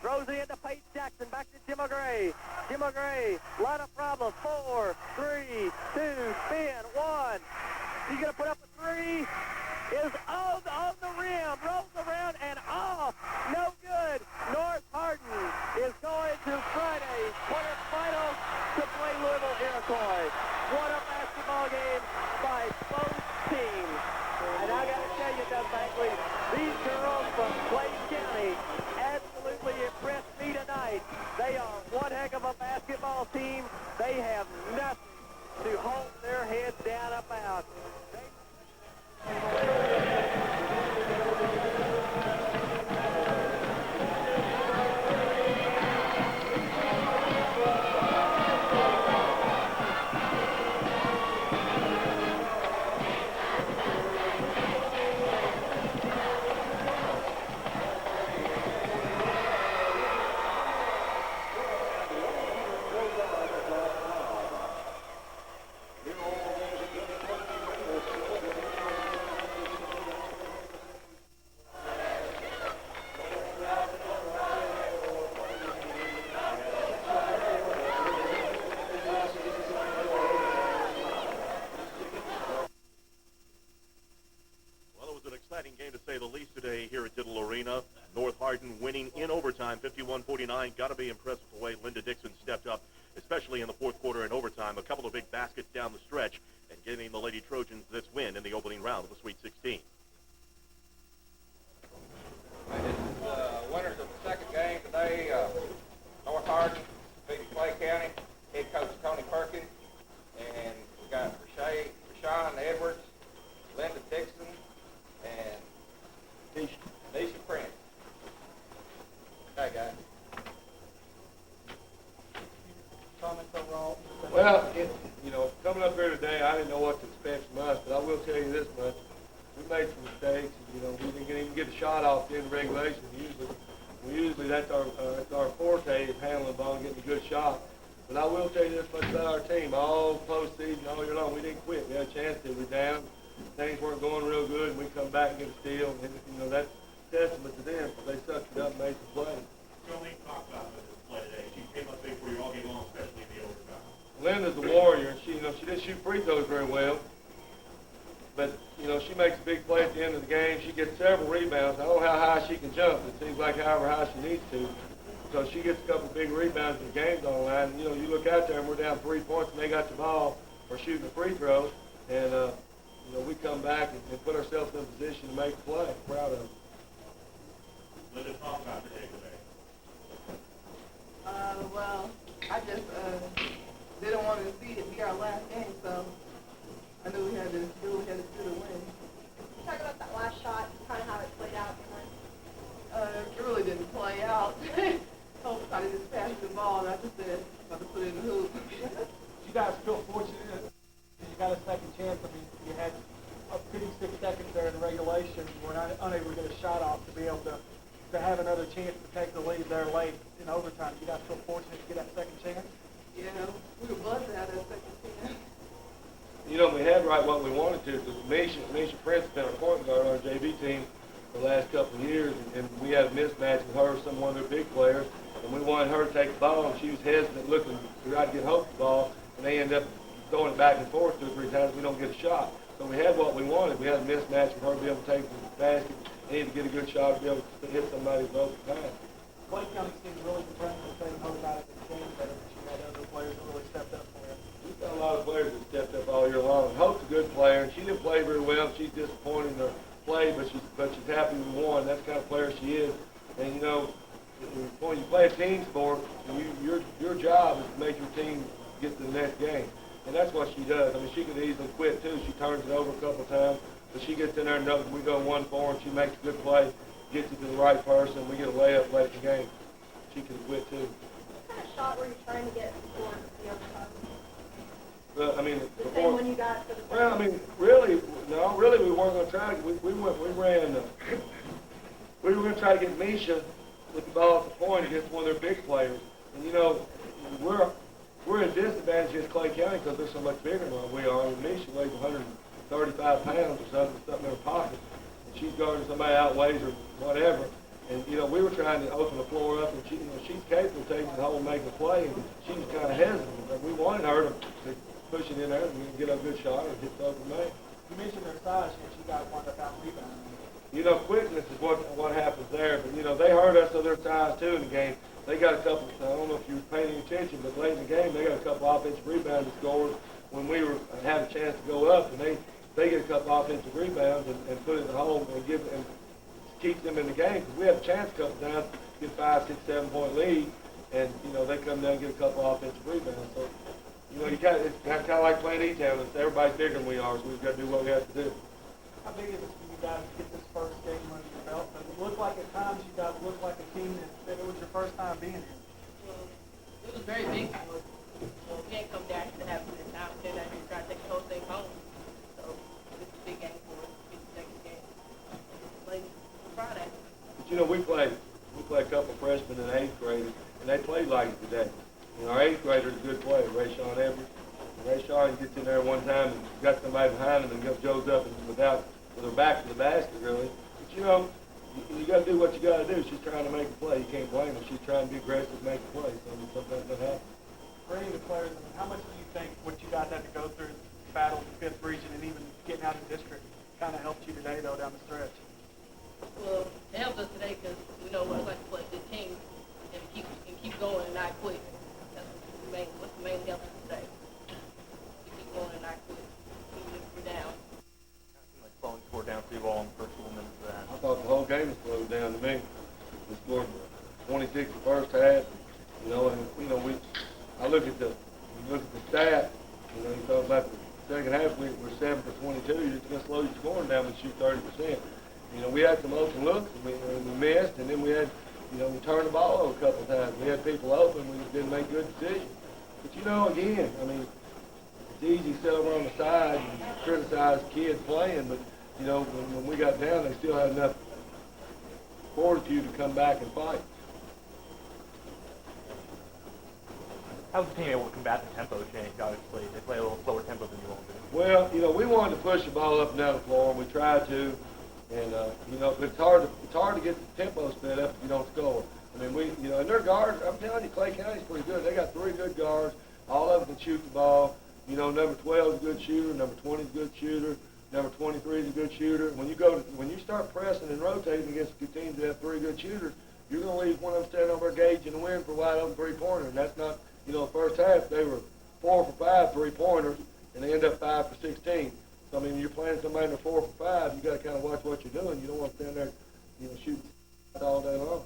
Throws it into Paige Jackson. Back to Jimma Gray. Jimma Gray, lot of problems. 4, 3, 2, spin, 1. She's going to put up a 3. Is on the rim. Rolls around and off. No good. North Hardin is going to Friday's quarterfinals to play Louisville Iroquois. What a basketball game by both teams. And I got to tell you, Doug Bankley, these girls from Clay County absolutely impressed me tonight. They are one heck of a basketball team. They have nothing to hold their heads down about. Game to say the least today here at Diddle Arena. North Hardin winning in overtime, 51-49. Got to be impressed with the way Linda Dixon stepped up, especially in the fourth quarter and overtime. A couple of big baskets down the stretch and giving the Lady Trojans this win in the opening round of the Sweet 16. Winners of the second game today, North Hardin beat Clay County, head coach Tony Perkins, and we got Rashawn Edwards, Linda Dixon, and Nisha Prince. Okay, guys. Comments overall? Well, coming up here today, I didn't know what to expect from us, but I will tell you this much. We made some mistakes. We didn't even get a shot off in regulation. Usually that's our forte is handling the ball and getting a good shot. But I will tell you this much about our team. All postseason, all year long, we didn't quit. We had a chance to. We're down. Things weren't going real good, and we come back and get a steal. And, that's testament to them because they sucked it up and made some plays. Jolene talked about this play today. She came up big for you all game long, especially in the overtime. Linda's a warrior, and she didn't shoot free throws very well. But, she makes a big play at the end of the game. She gets several rebounds. I don't know how high she can jump. It seems like however high she needs to. So she gets a couple big rebounds and the game's on the line. You look out there and we're down 3 points and they got the ball. We're shooting a free throw. And, we come back and put ourselves in a position to make a play. Proud of it. Linda, talk about the day today. Well, I just didn't want to see it be our last game, so I knew we had to do what we had to do to win. Talk about that last shot, kind of how it played out. It really didn't play out. Hope I just passed the ball, and I just said, about to put it in the hoop. You guys feel fortunate. You got a second chance. I mean, you had a 56 seconds there in regulation. We're not unable to get a shot off to be able to have another chance to take the lead there late in overtime. You guys feel fortunate to get that second chance? Yeah, we were blessed to have that second chance. We had right what we wanted to because Nisha Prince has been our point guard on our JV team for the last couple of years, and we had a mismatch with her, one of their big players, and we wanted her to take the ball, and she was hesitant looking to try to get Hope the ball, and they ended up throwing it back and forth 2 or 3 times. We don't get a shot. So we had what we wanted. We had a mismatch with her to be able to take the basket, and to get a good shot to be able to hit somebody with open pass. Clay County seems really impressed with saying Hope about it in the game better, but you had other players that really stepped up for you. We've got a lot of players that stepped up all year long. Hope's a good player, and she didn't play very well. She's disappointed in her play, but she's happy we won. That's the kind of player she is. And when you play a team sport, your job is to make your team get to the next game, and that's what she does. I mean, she could easily quit too. She turns it over a couple of times, but she gets in there and knows we go 1-4, and she makes a good play, gets it to the right person. We get a layup late in the game. She can quit too. What kind of shot were you trying to get before the overtime? Well, I mean, The same one you got for the well, I mean, really, we weren't going to try to. We ran. We were going to try to get Misha with the ball at the point against one of their big players, and we're at disadvantage against Clay County because they're so much bigger than we are. And me, she weighs 135 pounds or something in her pocket. And she's guarding somebody outweighs her, whatever. And, you know, we were trying to open the floor up, and she, you know, she's capable of taking the hole and making a play, and she was kind of hesitant. But we wanted her to push it in there and get a good shot or hit the open man. You mentioned their size, and she got one that found rebound. You know, quickness is what happens there. But, you know, they hurt us, so their size, too, in the game. They got a couple, I don't know if you were paying attention, but late in the game, they got a couple offensive rebounds that scored when we were had a chance to go up, and they get a couple offensive rebounds and put it in the hole and give and keep them in the game. Because we had a chance a couple times to get 5, 6, 7 point lead, and, you know, they come down and get a couple offensive rebounds. So, you know, it's kind of like playing E-Town. Everybody's bigger than we are, so we've got to do what we have to do. How big is it for you guys to get this first game under your belt? But it looked like at times you guys looked like a team that it was your first time being here. Well, it was very big for us. Well, we ain't come down here to have a good time. We're down here to try to take the whole thing home. So it's a big game for us. It's the second game. Play Friday. But, you know, we played a couple of freshmen and 8th graders, and they played like it today. You know, our 8th grader is a good player, Rayshawn Everett. Rayshawn gets in there one time and got somebody behind him and goes up and with her back to the basket, really. But, you know, you got to do what you got to do. She's trying to make a play. You can't blame her. She's trying to be aggressive and make a play. So sometimes that happens. For any of the players, I mean, how much do you think what you guys had to go through, battle the 5th region, and even getting out of the district kind of helped you today, though, down the stretch? Well, it helped us today because we know what it's like to play a good team and keep going and not quit. That's what's mainly helped us today. To keep going and not quit. Even if we're down. Like slowing score down 3 ball in the first 4 minutes of that. I thought the whole game was slowed down to me. We scored 26 the first half, you know, and, you know, I look at the stat, you know, you talk about the second half, we're 7 for 22. You're just going to slow your scoring down and shoot 30%. You know, we had some open looks, and we missed, and then we had, you know, we turned the ball over a couple of times. We had people open, we didn't make good decisions. But, you know, again, I mean, it's easy to sit over on the side and criticize kids playing, but, you know, when we got down, they still had enough fortitude to come back and fight. How was the team able to combat the tempo change, obviously? They play a little slower tempo than you all do. Well, you know, we wanted to push the ball up and down the floor, and we tried to. And, you know, it's hard to get the tempo sped up if you don't score. I mean, you know, and their guards, I'm telling you, Clay County's pretty good. They got 3 good guards. All of them can shoot the ball. You know, number 12 is a good shooter. Number 20 is a good shooter. Number 23 is a good shooter. When you start pressing and rotating against good teams that have 3 good shooters, you're going to leave one of them standing over a gauge in the wind for a wide open 3-pointer. And that's not, you know, the first half they were 4 for 5 3-pointers, and they end up 5 for 16. So, I mean, you're playing somebody in the 4 for 5, you got to kind of watch what you're doing. You don't want to stand there, you know, shooting all day long.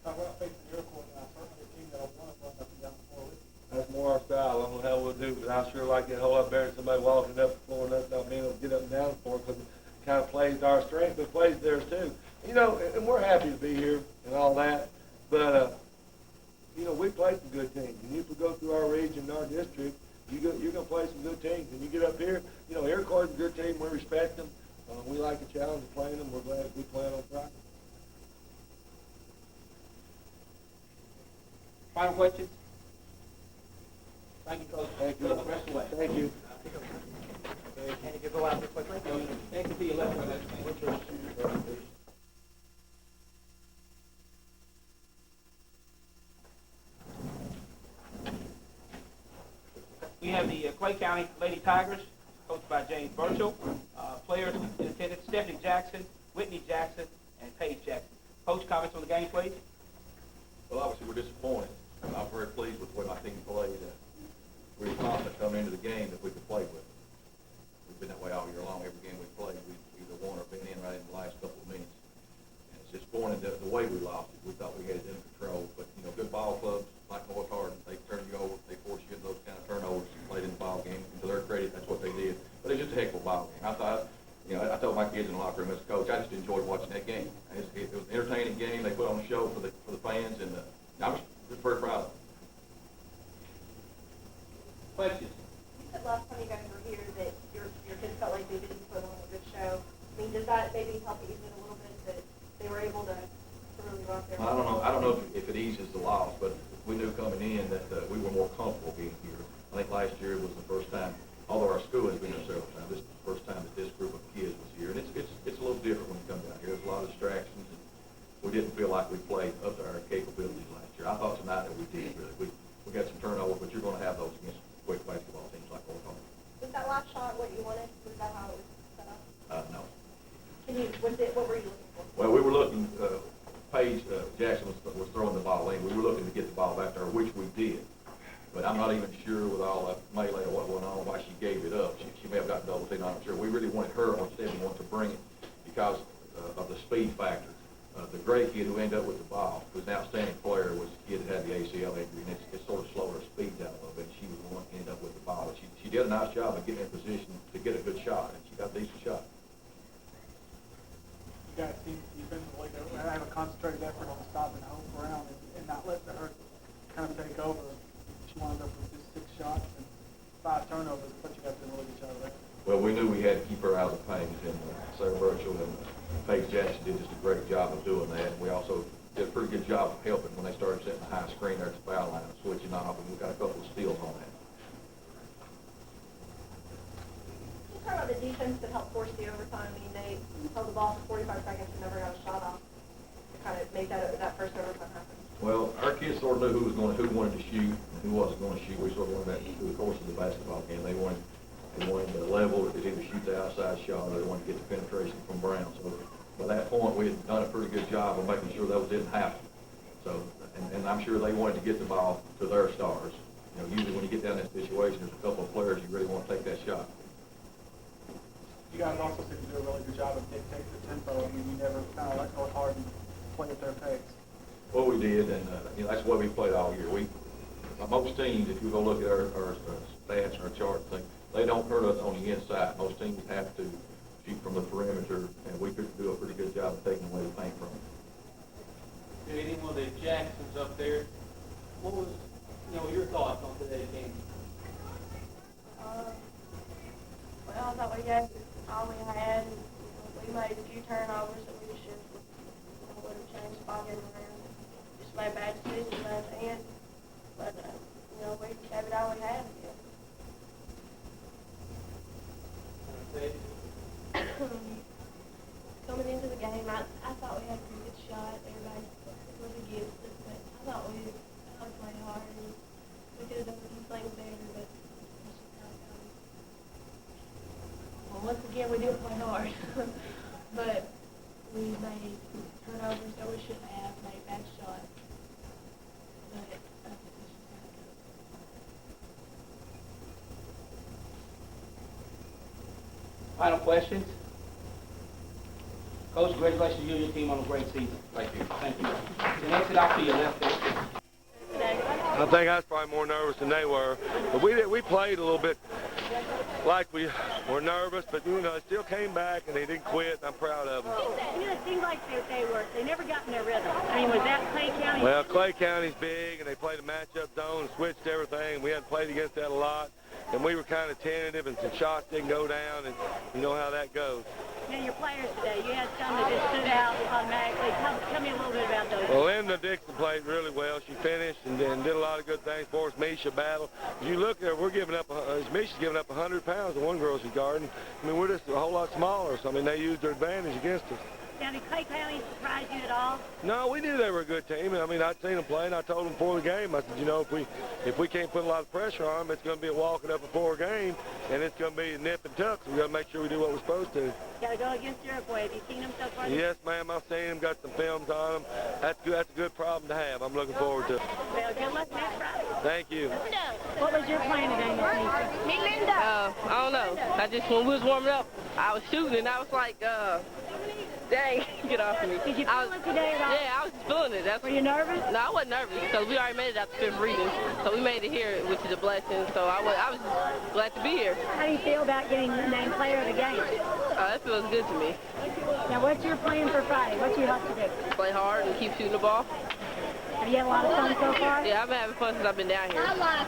Talk about facing your court now. Certainly a team that'll want to run up and down the floor with you. That's more our style. I don't know how we'll do, but I sure like that whole up there and somebody walking up the floor and us not being able to get up and down the floor because it kind of plays to our strength, but it plays theirs too. You know, and we're happy to be here and all that, but, you know, we play some good teams. And if we go through our region and our district, you're going to play some good teams. And you get up here, you know, Iroquois is a good team. We respect them. We like the challenge of playing them. We're glad we play on Friday. Final questions? Thank you, Coach. Thank you. Rest away. Thank you. And if you go out there quickly, thank you for your left. We have the Clay County Lady Tigers, coached by James Burchell. Players in attendance, Stephanie Jackson, Whitney Jackson, and Paige Jackson. Coach, comments on the game, please? Well, obviously, we're disappointed. I'm very pleased with the way my team played. We were confident coming into the game that we could play with them. We've been that way all year long. Every game we played, we either won or been in right in the last couple of minutes. And it's disappointing the way we lost it. We thought we had it under control. But, you know, good ball clubs like North Hardin, they turn you over, they force you into those kind of turnovers and played in the ball game. And to their credit, that's what they did. But it's just a heck of a ball game. I thought, you know, I told my kids in the locker room as a coach, I just enjoyed watching that game. It was an entertaining game. They put on a show for the fans, and I was just very proud of them. Questions? You said last time you guys were here that your kids felt like they didn't put on a good show. I mean, does that maybe help ease it a little bit that they were able to really go out there? I don't know if it eases the loss, but we knew coming in that we were more comfortable being here. I think last year was the first time, although our school has been there several times, this is the first time that this group of kids was here. And it's a little different when you come down here. There's a lot of distractions, and we didn't feel like we played up to our capabilities last year. I thought tonight that we did, really. We got some turnovers, but you're going to have those against quick basketball teams like North Hardin. Was that last shot what you wanted? Was that how it was set up? No. What were you looking for? Well, we were looking, Paige Jackson was throwing the ball in. We were looking to get the ball back there, which we did. But I'm not even sure with all that melee or what went on why she gave it up. She may have gotten double teamed, I'm not sure. We really wanted her on Stephanie wanted to bring it because of the speed factor. The great kid who ended up with the ball, who's an outstanding player, was the kid that had the ACL injury, and it sort of slowed her speed down a little bit. She was the one who ended up with the ball. But she did a nice job of getting in position to get a good shot, and she got a decent shot. You guys seem defensively to have a concentrated effort on stopping home ground and not letting her kind of take over. She wound up with just 6 shots and 5 turnovers, but you guys did a really good job of that. Well, we knew we had to keep her out of the paint, and Sarah Burchell and Paige Jackson did just a great job of doing that. And we also did a pretty good job of helping when they started setting the high screen there at the foul line and switching off, and we got a couple of steals on that. Can you talk about the defense that helped force the overtime? I mean, they held the ball for 45 seconds and never got a shot off to kind of make that first overtime happen. Well, our kids sort of knew who wanted to shoot and who wasn't going to shoot. We sort of learned that through the course of the basketball game. They wanted the level that they either shoot the outside shot or they wanted to get the penetration from Brown. So by that point, we had done a pretty good job of making sure those didn't happen. So, and I'm sure they wanted to get the ball to their stars. You know, usually when you get down in that situation, there's a couple of players you really want to take that shot. You guys also seem to do a really good job of dictating the tempo. I mean, you never kind of let North Hardin play at their pace. Well, we did, and that's the way we played all year. Most teams, if you go look at our stats and our chart thing, they don't hurt us on the inside. Most teams have to shoot from the perimeter, and we could do a pretty good job of taking away the paint from them. Any one of the Jacksons up there, what was, your thoughts on today's game? Well, I thought we gave all we had. We made a few turnovers that we should would have changed the ball game around. Just made bad decisions at the end. But, we gave it all we had. Coming into the game, I thought we had a pretty good shot. Everybody was against us, but I thought we played hard and we could have done a few things better, but that's just how it goes. Well, once again, we did play hard, but we made turnovers that we shouldn't have, made bad shots. But that's just how it goes. Final questions? Coach, congratulations to you and your team on a great season. Thank you. Thank you. So next it out to your left there. I think I was probably more nervous than they were. But we played a little bit like we were nervous, but they still came back and they didn't quit. I'm proud of them. It seemed like they never got in their rhythm. I mean, was that Clay County? Well, Clay County's big, and they played a matchup zone and switched everything. We hadn't played against that a lot, and we were kind of tentative, and some shots didn't go down, and you know how that goes. Now, your players today, you had some that just stood out automatically. Tell me a little bit about those. Well, Linda Dixon played really well. She finished and did a lot of good things for us. Misha battled. If you look there, we're giving up, Misha's giving up 100 pounds in one grocery garden. I mean, we're just a whole lot smaller, so I mean, they used their advantage against us. Now, did Clay County surprise you at all? No, we knew they were a good team. I mean, I'd seen them play, and I told them before the game, I said, if we can't put a lot of pressure on them, it's going to be a walking up before a game, and it's going to be nip and tuck. So we got to make sure we do what we're supposed to. Got to go against Iroquois. Have you seen them so far? Yes, ma'am. I've seen them. Got some films on them. That's good. That's a good problem to have. I'm looking forward to it. Well, good luck next Friday. Thank you. What was your plan today, Miss Nisha? Me, Linda. I don't know. When we was warming up, I was shooting, and I was like, dang, get off of me. Did you feel it today at all? Yeah, I was just feeling it. Were you nervous? No, I wasn't nervous because we already made it after 5th reading. So we made it here, which is a blessing. So I was glad to be here. How do you feel about getting named player of the game? That feels good to me. Now, what's your plan for Friday? What you have to do? Play hard and keep shooting the ball. Have you had a lot of fun so far? Yeah, I've been having fun since I've been down here. High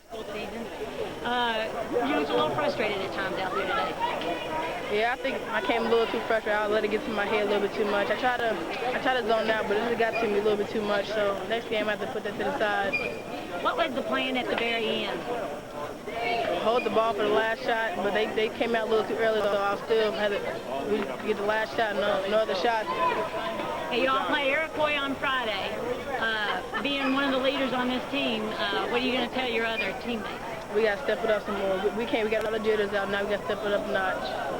school season. You was a little frustrated at times out there today. Yeah, I think I came a little too frustrated. I let it get to my head a little bit too much. I try to zone out, but it got to me a little bit too much. So next game I have to put that to the side What was the plan at the very end? Hold the ball for the last shot, but they came out a little too early, so I still had to get the last shot, no other shot. Hey, you all play Iroquois on Friday. Being one of the leaders on this team, what are you going to tell your other teammates? We got to step it up some more. We got a lot of jitters out now. We got to step it up a notch.